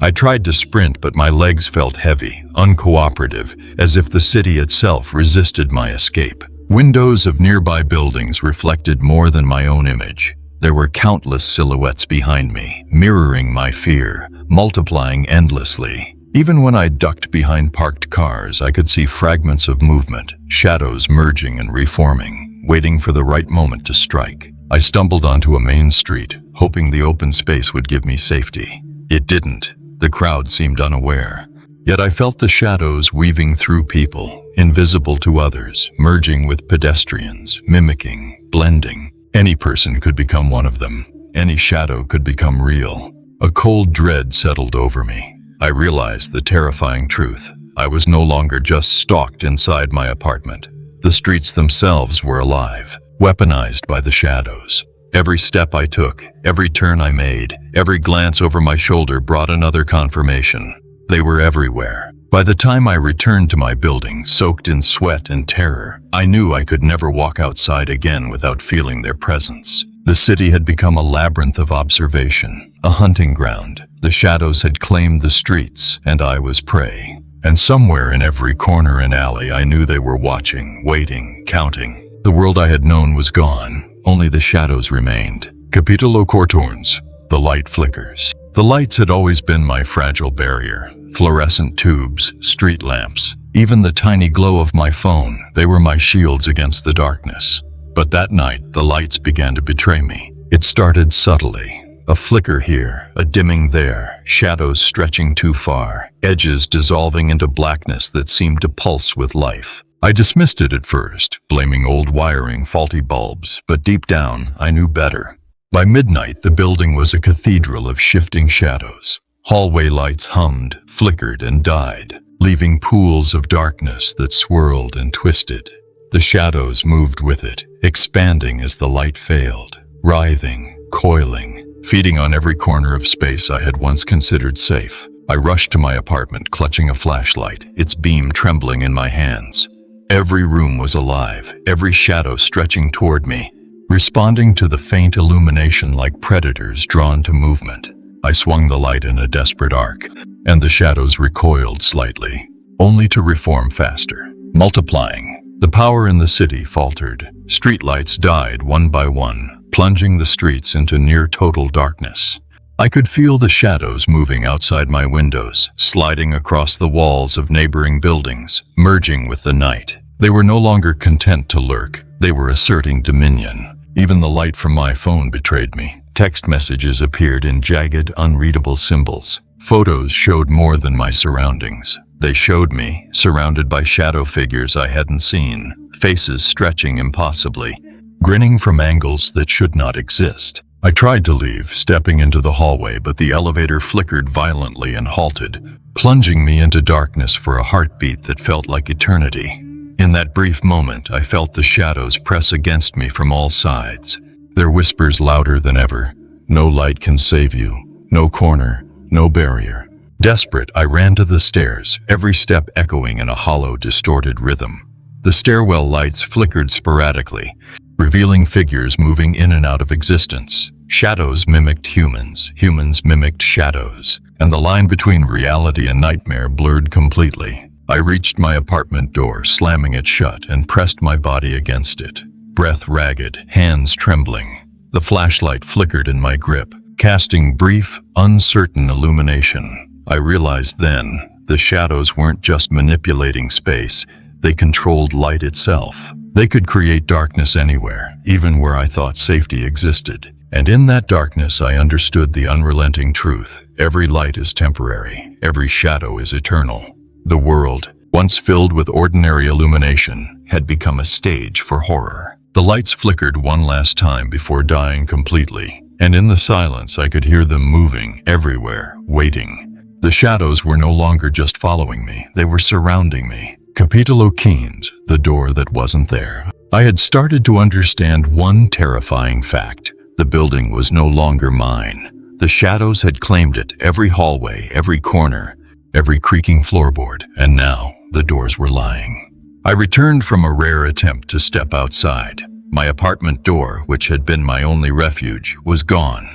Speaker 1: I tried to sprint, but my legs felt heavy, uncooperative, as if the city itself resisted my escape. Windows of nearby buildings reflected more than my own image. There were countless silhouettes behind me, mirroring my fear, multiplying endlessly. Even when I ducked behind parked cars, I could see fragments of movement, shadows merging and reforming, waiting for the right moment to strike. I stumbled onto a main street, hoping the open space would give me safety. It didn't. The crowd seemed unaware. Yet I felt the shadows weaving through people, invisible to others, merging with pedestrians, mimicking, blending. Any person could become one of them. Any shadow could become real. A cold dread settled over me. I realized the terrifying truth. I was no longer just stalked inside my apartment. The streets themselves were alive, weaponized by the shadows. Every step I took, every turn I made, every glance over my shoulder brought another confirmation. They were everywhere. By the time I returned to my building, soaked in sweat and terror, I knew I could never walk outside again without feeling their presence. The city had become a labyrinth of observation, a hunting ground. The shadows had claimed the streets, and I was prey. And somewhere in every corner and alley, I knew they were watching, waiting, counting. The world I had known was gone. Only the shadows remained. Capitolo 14. The light flickers. The lights had always been my fragile barrier. Fluorescent tubes, street lamps, even the tiny glow of my phone, they were my shields against the darkness. But that night, the lights began to betray me. It started subtly. A flicker here, a dimming there, shadows stretching too far, edges dissolving into blackness that seemed to pulse with life. I dismissed it at first, blaming old wiring, faulty bulbs, but deep down, I knew better. By midnight, the building was a cathedral of shifting shadows. Hallway lights hummed, flickered, and died, leaving pools of darkness that swirled and twisted. The shadows moved with it, expanding as the light failed, writhing, coiling, feeding on every corner of space I had once considered safe. I rushed to my apartment, clutching a flashlight, its beam trembling in my hands. Every room was alive, every shadow stretching toward me, responding to the faint illumination like predators drawn to movement. I swung the light in a desperate arc, and the shadows recoiled slightly, only to reform faster, multiplying. The power in the city faltered. Streetlights died one by one, plunging the streets into near-total darkness. I could feel the shadows moving outside my windows, sliding across the walls of neighboring buildings, merging with the night. They were no longer content to lurk. They were asserting dominion. Even the light from my phone betrayed me. Text messages appeared in jagged, unreadable symbols. Photos showed more than my surroundings. They showed me, surrounded by shadow figures I hadn't seen, faces stretching impossibly, grinning from angles that should not exist. I tried to leave, stepping into the hallway, but the elevator flickered violently and halted, plunging me into darkness for a heartbeat that felt like eternity. In that brief moment, I felt the shadows press against me from all sides, their whispers louder than ever. No light can save you, no corner, no barrier. Desperate, I ran to the stairs, every step echoing in a hollow, distorted rhythm. The stairwell lights flickered sporadically, revealing figures moving in and out of existence. Shadows mimicked humans, humans mimicked shadows, and the line between reality and nightmare blurred completely. I reached my apartment door, slamming it shut, and pressed my body against it. Breath ragged, hands trembling. The flashlight flickered in my grip, casting brief, uncertain illumination. I realized then, the shadows weren't just manipulating space, they controlled light itself. They could create darkness anywhere, even where I thought safety existed. And in that darkness I understood the unrelenting truth. Every light is temporary, every shadow is eternal. The world, once filled with ordinary illumination, had become a stage for horror. The lights flickered one last time before dying completely, and in the silence I could hear them moving everywhere, waiting. The shadows were no longer just following me, they were surrounding me. Capitolo 15, the door that wasn't there. I had started to understand one terrifying fact. The building was no longer mine. The shadows had claimed it, every hallway, every corner, every creaking floorboard, and now the doors were lying. I returned from a rare attempt to step outside. My apartment door, which had been my only refuge, was gone.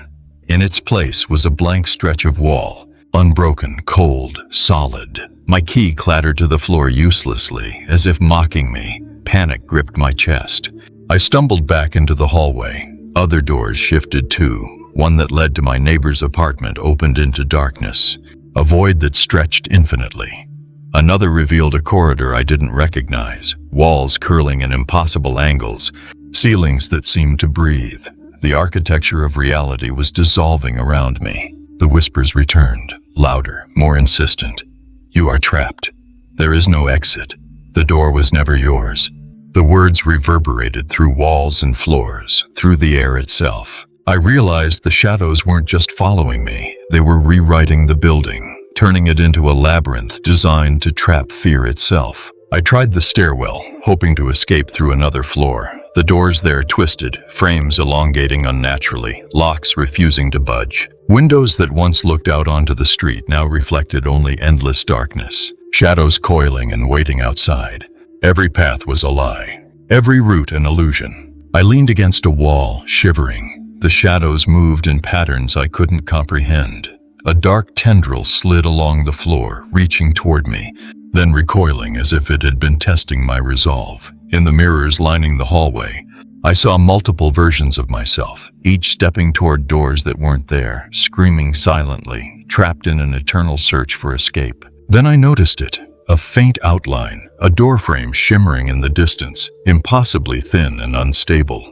Speaker 1: In its place was a blank stretch of wall, unbroken, cold, solid. My key clattered to the floor uselessly, as if mocking me. Panic gripped my chest. I stumbled back into the hallway. Other doors shifted too. One that led to my neighbor's apartment opened into darkness, a void that stretched infinitely. Another revealed a corridor I didn't recognize, walls curling in impossible angles, ceilings that seemed to breathe. The architecture of reality was dissolving around me. The whispers returned, louder, more insistent. You are trapped. There is no exit. The door was never yours. The words reverberated through walls and floors, through the air itself. I realized the shadows weren't just following me. They were rewriting the building, turning it into a labyrinth designed to trap fear itself. I tried the stairwell, hoping to escape through another floor. The doors there twisted, frames elongating unnaturally, locks refusing to budge. Windows that once looked out onto the street now reflected only endless darkness, shadows coiling and waiting outside. Every path was a lie, every route an illusion. I leaned against a wall, shivering. The shadows moved in patterns I couldn't comprehend. A dark tendril slid along the floor, reaching toward me, then recoiling as if it had been testing my resolve. In the mirrors lining the hallway, I saw multiple versions of myself, each stepping toward doors that weren't there, screaming silently, trapped in an eternal search for escape. Then I noticed it, a faint outline, a doorframe shimmering in the distance, impossibly thin and unstable.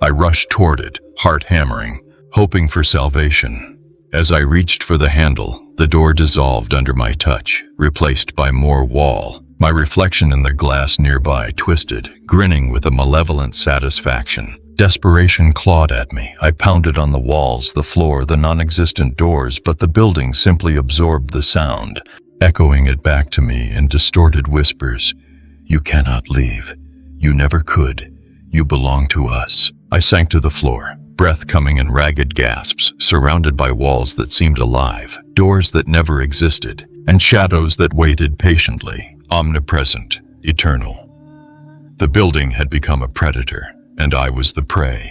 Speaker 1: I rushed toward it, heart hammering, hoping for salvation. As I reached for the handle, the door dissolved under my touch, replaced by more wall. My reflection in the glass nearby twisted, grinning with a malevolent satisfaction. Desperation clawed at me. I pounded on the walls, the floor, the non-existent doors, but the building simply absorbed the sound, echoing it back to me in distorted whispers. "You cannot leave. You never could. You belong to us." I sank to the floor, breath coming in ragged gasps, surrounded by walls that seemed alive, doors that never existed, and shadows that waited patiently, omnipresent, eternal. The building had become a predator, and I was the prey.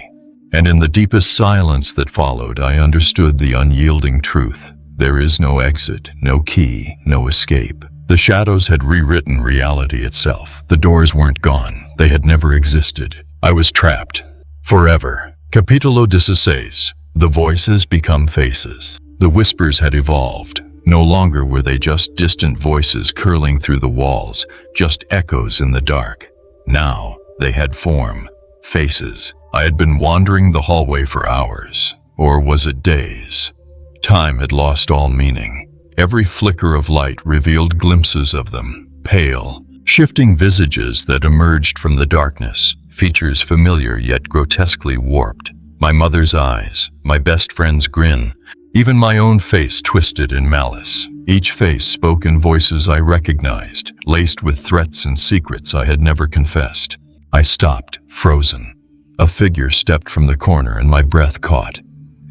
Speaker 1: And in the deepest silence that followed, I understood the unyielding truth. There is no exit, no key, no escape. The shadows had rewritten reality itself. The doors weren't gone. They had never existed. I was trapped. Forever. Capítulo 16. The voices become faces. The whispers had evolved. No longer were they just distant voices curling through the walls, just echoes in the dark. Now, they had form. Faces. I had been wandering the hallway for hours. Or was it days? Time had lost all meaning. Every flicker of light revealed glimpses of them, pale, shifting visages that emerged from the darkness, features familiar yet grotesquely warped. My mother's eyes, my best friend's grin, even my own face twisted in malice. Each face spoke in voices I recognized, laced with threats and secrets I had never confessed. I stopped, frozen. A figure stepped from the corner and my breath caught.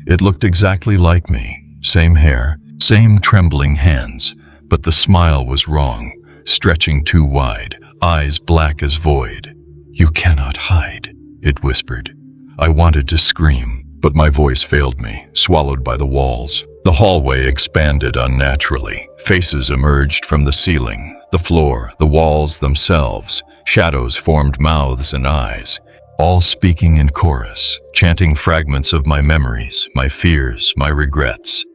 Speaker 1: It looked exactly like me, same hair, same trembling hands, but the smile was wrong, stretching too wide, eyes black as void. "You cannot hide," it whispered. I wanted to scream, but my voice failed me, swallowed by the walls. The hallway expanded unnaturally. Faces emerged from the ceiling, the floor, the walls themselves. Shadows formed mouths and eyes, all speaking in chorus, chanting fragments of my memories, my fears, my regrets.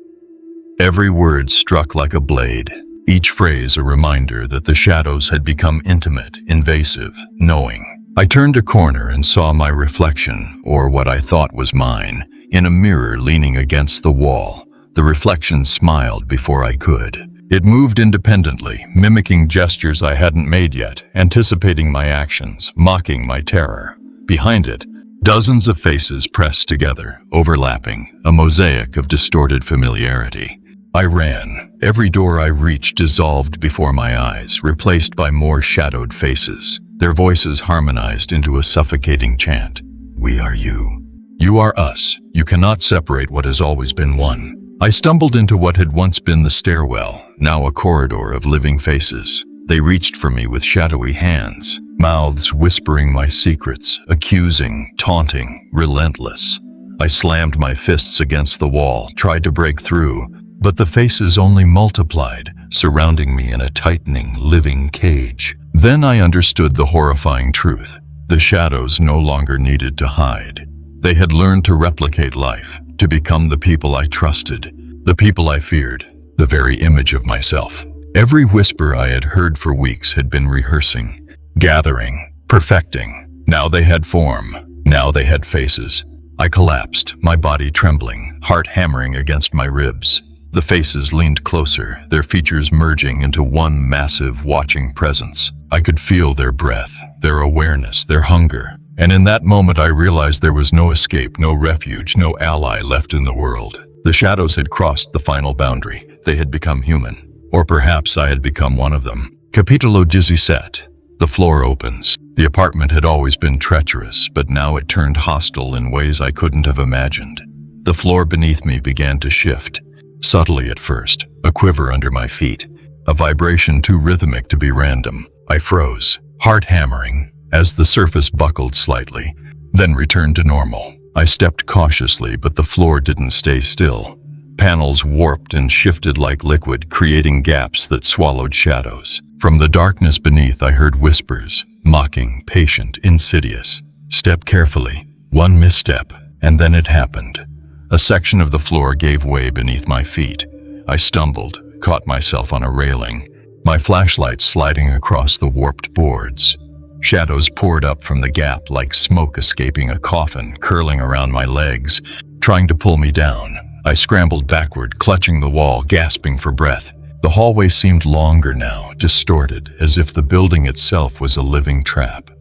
Speaker 1: Every word struck like a blade, each phrase a reminder that the shadows had become intimate, invasive, knowing. I turned a corner and saw my reflection, or what I thought was mine, in a mirror leaning against the wall. The reflection smiled before I could. It moved independently, mimicking gestures I hadn't made yet, anticipating my actions, mocking my terror. Behind it, dozens of faces pressed together, overlapping, a mosaic of distorted familiarity. I ran. Every door I reached dissolved before my eyes, replaced by more shadowed faces. Their voices harmonized into a suffocating chant. "We are you. You are us. You cannot separate what has always been one." I stumbled into what had once been the stairwell, now a corridor of living faces. They reached for me with shadowy hands, mouths whispering my secrets, accusing, taunting, relentless. I slammed my fists against the wall, tried to break through, but the faces only multiplied, surrounding me in a tightening, living cage. Then I understood the horrifying truth. The shadows no longer needed to hide. They had learned to replicate life, to become the people I trusted, the people I feared, the very image of myself. Every whisper I had heard for weeks had been rehearsing, gathering, perfecting. Now they had form. Now they had faces. I collapsed, my body trembling, heart hammering against my ribs. The faces leaned closer, their features merging into one massive, watching presence. I could feel their breath, their awareness, their hunger. And in that moment I realized there was no escape, no refuge, no ally left in the world. The shadows had crossed the final boundary. They had become human. Or perhaps I had become one of them. Capítulo 17. The floor opens. The apartment had always been treacherous, but now it turned hostile in ways I couldn't have imagined. The floor beneath me began to shift, subtly at first, a quiver under my feet, a vibration too rhythmic to be random. I froze, heart hammering, as the surface buckled slightly, then returned to normal. I stepped cautiously, but the floor didn't stay still. Panels warped and shifted like liquid, creating gaps that swallowed shadows. From the darkness beneath, I heard whispers, mocking, patient, insidious. Step carefully. One misstep, and then it happened. A section of the floor gave way beneath my feet. I stumbled, caught myself on a railing, my flashlight sliding across the warped boards. Shadows poured up from the gap like smoke escaping a coffin, curling around my legs, trying to pull me down. I scrambled backward, clutching the wall, gasping for breath. The hallway seemed longer now, distorted, as if the building itself was a living trap.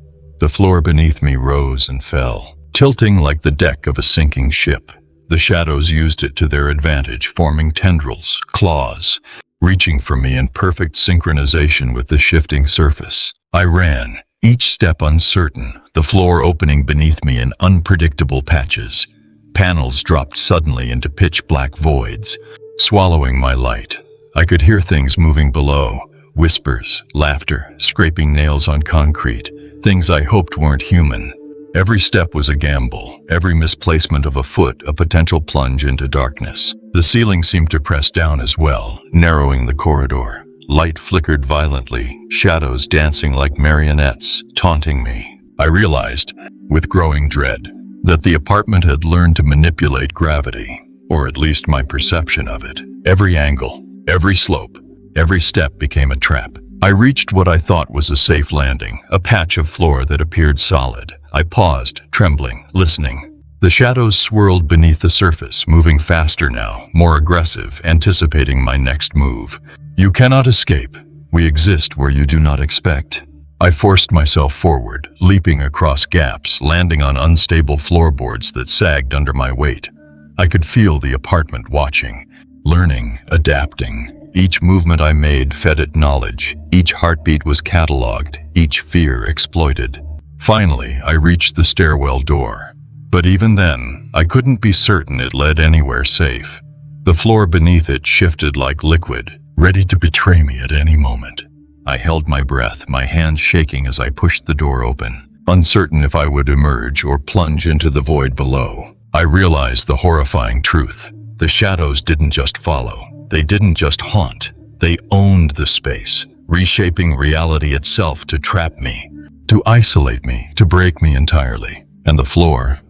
Speaker 1: The floor beneath me rose and fell, tilting like the deck of a sinking ship. The shadows used it to their advantage, forming tendrils, claws, reaching for me in perfect synchronization with the shifting surface. I ran, each step uncertain, the floor opening beneath me in unpredictable patches. Panels dropped suddenly into pitch-black voids, swallowing my light. I could hear things moving below, whispers, laughter, scraping nails on concrete, things I hoped weren't human. Every step was a gamble, every misplacement of a foot a potential plunge into darkness. The ceiling seemed to press down as well, narrowing the corridor. Light flickered violently, shadows dancing like marionettes, taunting me. I realized, with growing dread, that the apartment had learned to manipulate gravity, or at least my perception of it. Every angle, every slope, every step became a trap. I reached what I thought was a safe landing, a patch of floor that appeared solid. I paused, trembling, listening. The shadows swirled beneath the surface, moving faster now, more aggressive, anticipating my next move. You cannot escape. We exist where you do not expect. I forced myself forward, leaping across gaps, landing on unstable floorboards that sagged under my weight. I could feel the apartment watching, learning, adapting. Each movement I made fed it knowledge. Each heartbeat was cataloged, each fear exploited. Finally, I reached the stairwell door. But even then, I couldn't be certain it led anywhere safe. The floor beneath it shifted like liquid, ready to betray me at any moment. I held my breath, my hands shaking as I pushed the door open, uncertain if I would emerge or plunge into the void below. I realized the horrifying truth. The shadows didn't just follow. They didn't just haunt. They owned the space, reshaping reality itself to trap me, to isolate me, to break me entirely. And the floor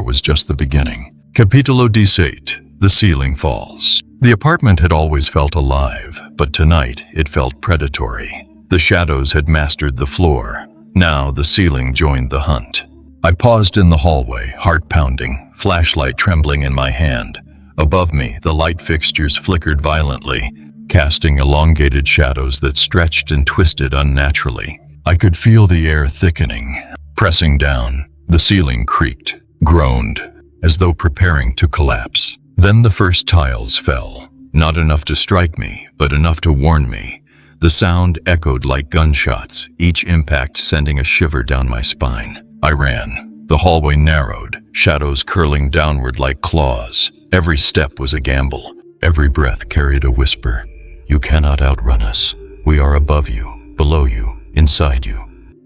Speaker 1: was just the beginning. Capítulo 18. The ceiling falls. The apartment had always felt alive, but tonight it felt predatory. The shadows had mastered the floor. Now the ceiling joined the hunt. I paused in the hallway, heart pounding, flashlight trembling in my hand. Above me, the light fixtures flickered violently, casting elongated shadows that stretched and twisted unnaturally. I could feel the air thickening, pressing down. The ceiling creaked, groaned, as though preparing to collapse. Then the first tiles fell, not enough to strike me, but enough to warn me. The sound echoed like gunshots, each impact sending a shiver down my spine. I ran. The hallway narrowed, shadows curling downward like claws. Every step was a gamble. Every breath carried a whisper. You cannot outrun us. We are above you, below you, inside you.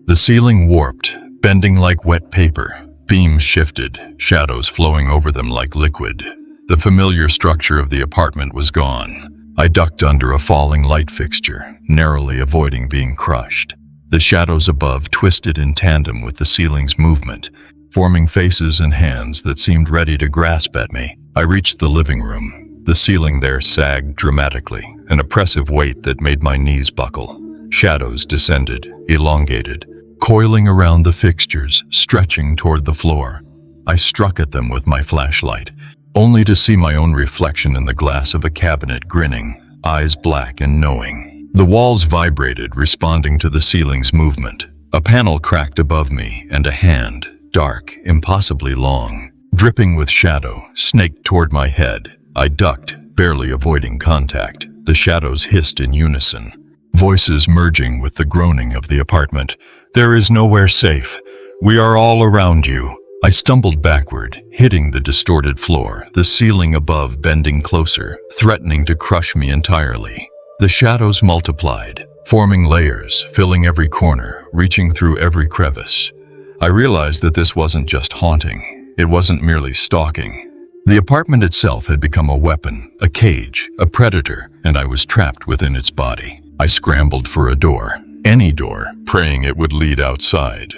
Speaker 1: The ceiling warped, bending like wet paper. Beams shifted, shadows flowing over them like liquid. The familiar structure of the apartment was gone. I ducked under a falling light fixture, narrowly avoiding being crushed. The shadows above twisted in tandem with the ceiling's movement, forming faces and hands that seemed ready to grasp at me. I reached the living room. The ceiling there sagged dramatically, an oppressive weight that made my knees buckle. Shadows descended, elongated, coiling around the fixtures, stretching toward the floor. I struck at them with my flashlight, only to see my own reflection in the glass of a cabinet grinning, eyes black and knowing. The walls vibrated, responding to the ceiling's movement. A panel cracked above me, and a hand, dark, impossibly long, dripping with shadow, snaked toward my head. I ducked, barely avoiding contact. The shadows hissed in unison. voices merging with the groaning of the apartment. "There is nowhere safe. We are all around you." I stumbled backward, hitting the distorted floor, the ceiling above bending closer, threatening to crush me entirely. The shadows multiplied, forming layers, filling every corner, reaching through every crevice. I realized that this wasn't just haunting. It wasn't merely stalking. The apartment itself had become a weapon, a cage, a predator, and I was trapped within its body. I scrambled for a door, any door, praying it would lead outside.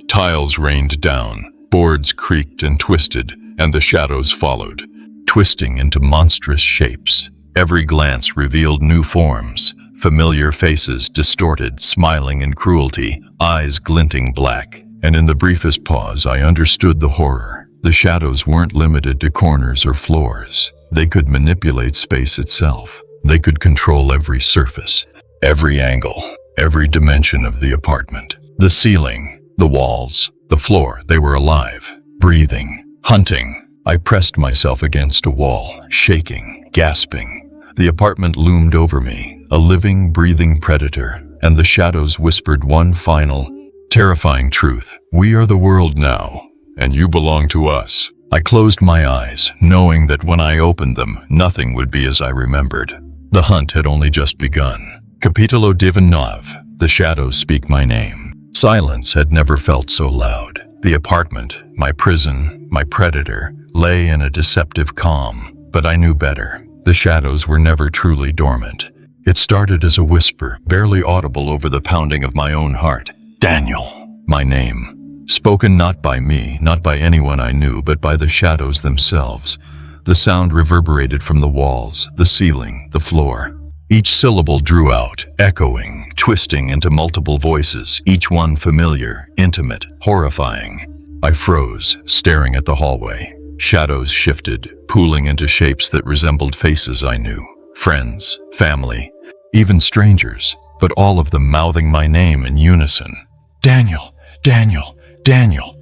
Speaker 1: Tiles rained down, boards creaked and twisted, and the shadows followed, twisting into monstrous shapes. Every glance revealed new forms, familiar faces distorted, smiling in cruelty, eyes glinting black. And in the briefest pause, I understood the horror. The shadows weren't limited to corners or floors. They could manipulate space itself. They could control every surface, every angle, every dimension of the apartment. The ceiling, the walls, the floor, they were alive, breathing, hunting. I pressed myself against a wall, shaking, gasping. The apartment loomed over me, a living, breathing predator, and the shadows whispered one final, terrifying truth. "We are the world now, and you belong to us." I closed my eyes, knowing that when I opened them, nothing would be as I remembered. The hunt had only just begun. Capitolo 19. The shadows speak my name. Silence had never felt so loud. The apartment, my prison, my predator, lay in a deceptive calm. But I knew better. The shadows were never truly dormant. It started as a whisper, barely audible over the pounding of my own heart. Daniel, my name. Spoken not by me, not by anyone I knew, but by the shadows themselves. The sound reverberated from the walls, the ceiling, the floor. Each syllable drew out, echoing, twisting into multiple voices, each one familiar, intimate, horrifying. I froze, staring at the hallway. Shadows shifted, pooling into shapes that resembled faces I knew. Friends, family, even strangers, but all of them mouthing my name in unison. Daniel, Daniel, Daniel.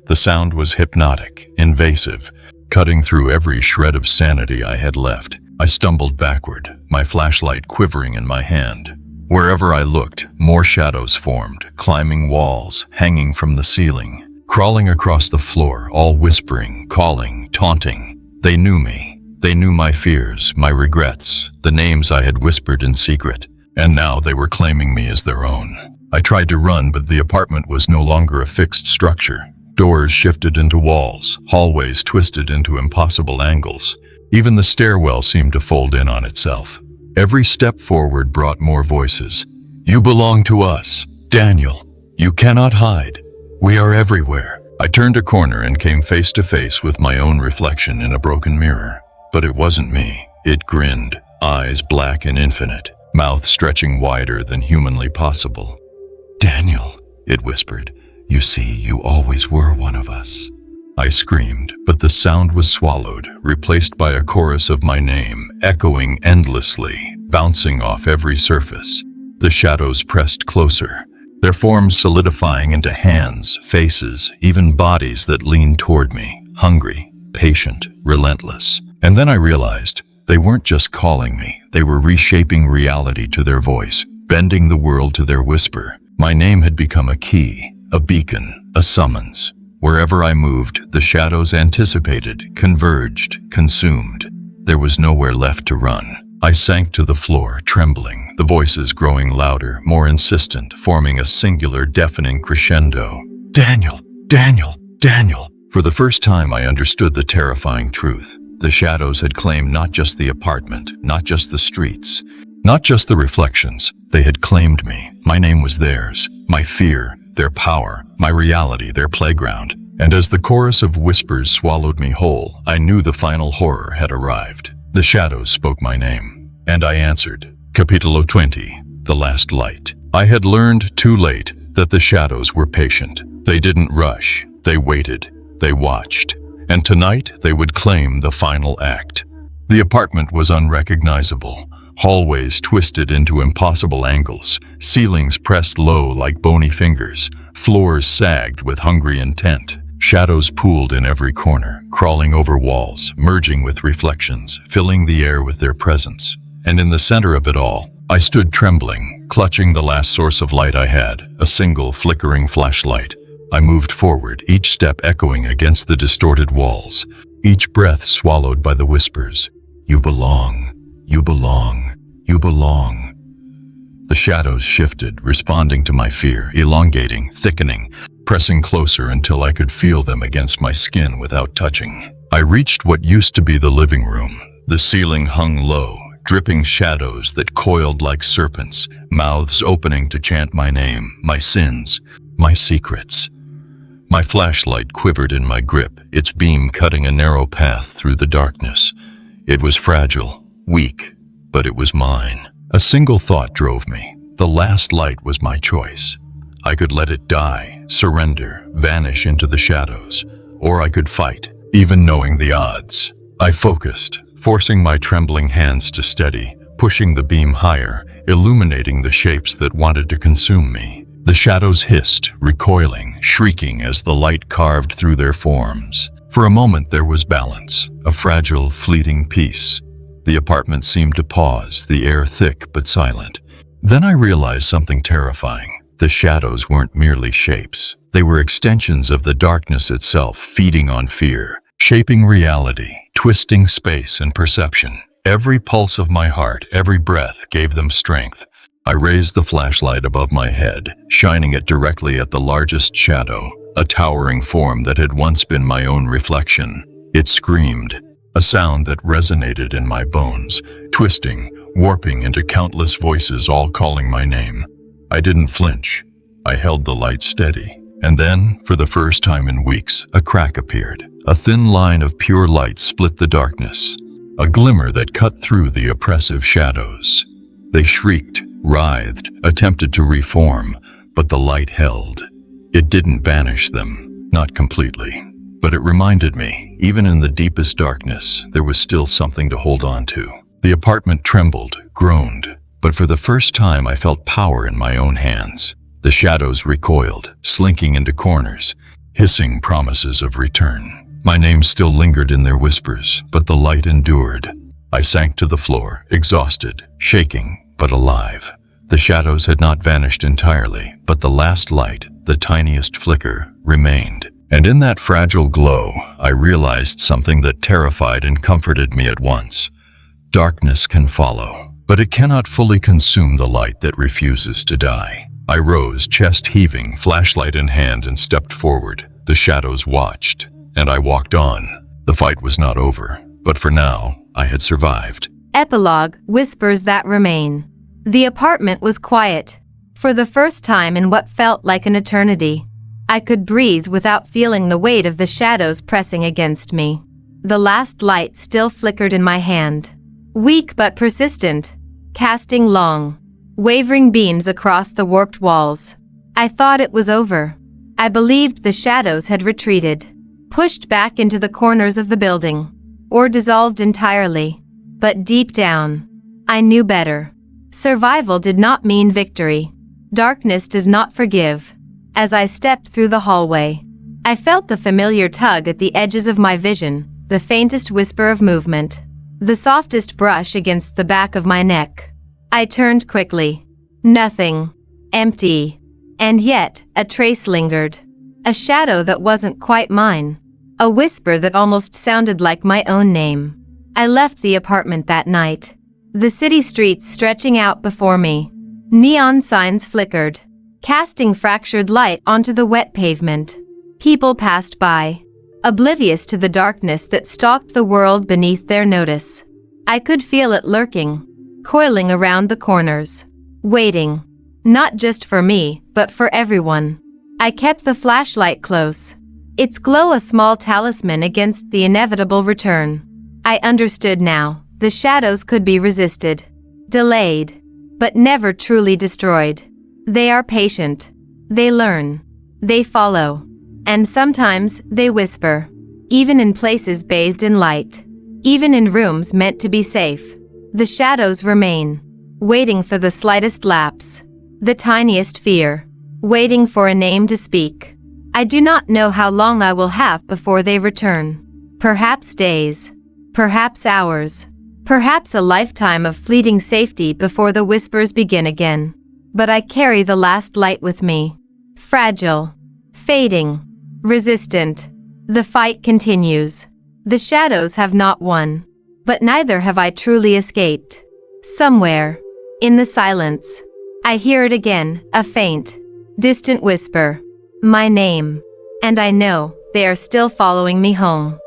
Speaker 1: The sound was hypnotic, invasive, cutting through every shred of sanity I had left. I stumbled backward, my flashlight quivering in my hand. Wherever I looked, more shadows formed, climbing walls, hanging from the ceiling, crawling across the floor, all whispering, calling, taunting. They knew me. They knew my fears, my regrets, the names I had whispered in secret, and now they were claiming me as their own. I tried to run, but the apartment was no longer a fixed structure. Doors shifted into walls, hallways twisted into impossible angles. Even the stairwell seemed to fold in on itself. Every step forward brought more voices. "You belong to us. Daniel, you cannot hide. We are everywhere." I turned a corner and came face to face with my own reflection in a broken mirror. But it wasn't me. It grinned, eyes black and infinite, mouth stretching wider than humanly possible. "Daniel," it whispered, "you see, you always were one of us." I screamed, but the sound was swallowed, replaced by a chorus of my name, echoing endlessly, bouncing off every surface. The shadows pressed closer, their forms solidifying into hands, faces, even bodies that leaned toward me, hungry, patient, relentless. And then I realized they weren't just calling me, they were reshaping reality to their voice, bending the world to their whisper. My name had become a key, a beacon, a summons. Wherever I moved, the shadows anticipated, converged, consumed. There was nowhere left to run. I sank to the floor, trembling, the voices growing louder, more insistent, forming a singular, deafening crescendo. "Daniel! Daniel! Daniel!" For the first time, I understood the terrifying truth. The shadows had claimed not just the apartment, not just the streets, not just the reflections. They had claimed me. My name was theirs, my fear, their power, my reality, their playground. And as the chorus of whispers swallowed me whole, I knew the final horror had arrived. The shadows spoke my name, and I answered. Capitolo 20, the last light. I had learned too late that the shadows were patient. They didn't rush. They waited. They watched. And tonight they would claim the final act. The apartment was unrecognizable. Hallways twisted into impossible angles, ceilings pressed low like bony fingers, floors sagged with hungry intent. Shadows pooled in every corner, crawling over walls, merging with reflections, filling the air with their presence. And in the center of it all, I stood trembling, Clutching the last source of light I had, a single flickering flashlight, I moved forward, each step echoing against the distorted walls, each breath swallowed by the whispers, "You belong, you belong, you belong." The shadows shifted, responding to my fear, elongating, thickening, pressing closer until I could feel them against my skin without touching. I reached what used to be the living room. The ceiling hung low, dripping shadows that coiled like serpents, mouths opening to chant my name, my sins, my secrets. My flashlight quivered in my grip, its beam cutting a narrow path through the darkness. It was fragile, weak, but it was mine. A single thought drove me. The last light was my choice. I could let it die, surrender, vanish into the shadows, or I could fight, even knowing the odds. I focused, forcing my trembling hands to steady, pushing the beam higher, illuminating the shapes that wanted to consume me. The shadows hissed, recoiling, shrieking as the light carved through their forms. For a moment there was balance, a fragile, fleeting peace. The apartment seemed to pause, the air thick but silent. Then I realized something terrifying. The shadows weren't merely shapes. They were extensions of the darkness itself, feeding on fear, shaping reality, twisting space and perception. Every pulse of my heart, every breath gave them strength. I raised the flashlight above my head, shining it directly at the largest shadow, a towering form that had once been my own reflection. It screamed, a sound that resonated in my bones, twisting, warping into countless voices all calling my name. I didn't flinch. I held the light steady. And then, for the first time in weeks, a crack appeared. A thin line of pure light split the darkness, a glimmer that cut through the oppressive shadows. They shrieked, writhed, attempted to reform, but the light held. It didn't banish them, not completely. But it reminded me, even in the deepest darkness, there was still something to hold on to. The apartment trembled, groaned, but for the first time I felt power in my own hands. The shadows recoiled, slinking into corners, hissing promises of return. My name still lingered in their whispers, but the light endured. I sank to the floor, exhausted, shaking, but alive. The shadows had not vanished entirely, but the last light, the tiniest flicker, remained. And in that fragile glow, I realized something that terrified and comforted me at once. Darkness can follow, but it cannot fully consume the light that refuses to die. I rose, chest heaving, flashlight in hand, and stepped forward. The shadows watched, and I walked on. The fight was not over, but for now, I had survived.
Speaker 2: Epilogue, whispers that remain. The apartment was quiet. For the first time in what felt like an eternity, I could breathe without feeling the weight of the shadows pressing against me. The last light still flickered in my hand, weak but persistent, casting long, wavering beams across the warped walls. I thought it was over. I believed the shadows had retreated, pushed back into the corners of the building, or dissolved entirely. But deep down, I knew better. Survival did not mean victory. Darkness does not forgive. As I stepped through the hallway, I felt the familiar tug at the edges of my vision, the faintest whisper of movement, the softest brush against the back of my neck. I turned quickly. Nothing. Empty. And yet, a trace lingered. A shadow that wasn't quite mine. A whisper that almost sounded like my own name. I left the apartment that night. The city streets stretching out before me. Neon signs flickered, casting fractured light onto the wet pavement. People passed by, oblivious to the darkness that stalked the world beneath their notice. I could feel it lurking, coiling around the corners, waiting, not just for me, but for everyone. I kept the flashlight close, its glow a small talisman against the inevitable return. I understood now, the shadows could be resisted, delayed, but never truly destroyed. They are patient. They learn. They follow. And sometimes they whisper, even in places bathed in light, even in rooms meant to be safe. The shadows remain, waiting for the slightest lapse, the tiniest fear, waiting for a name to speak. I do not know how long I will have before they return. Perhaps days, perhaps hours, perhaps a lifetime of fleeting safety before the whispers begin again. but I carry the last light with me. Fragile, fading, resistant. The fight continues. The shadows have not won, but neither have I truly escaped. Somewhere, in the silence, I hear it again, a faint, distant whisper. My name. And I know they are still following me home.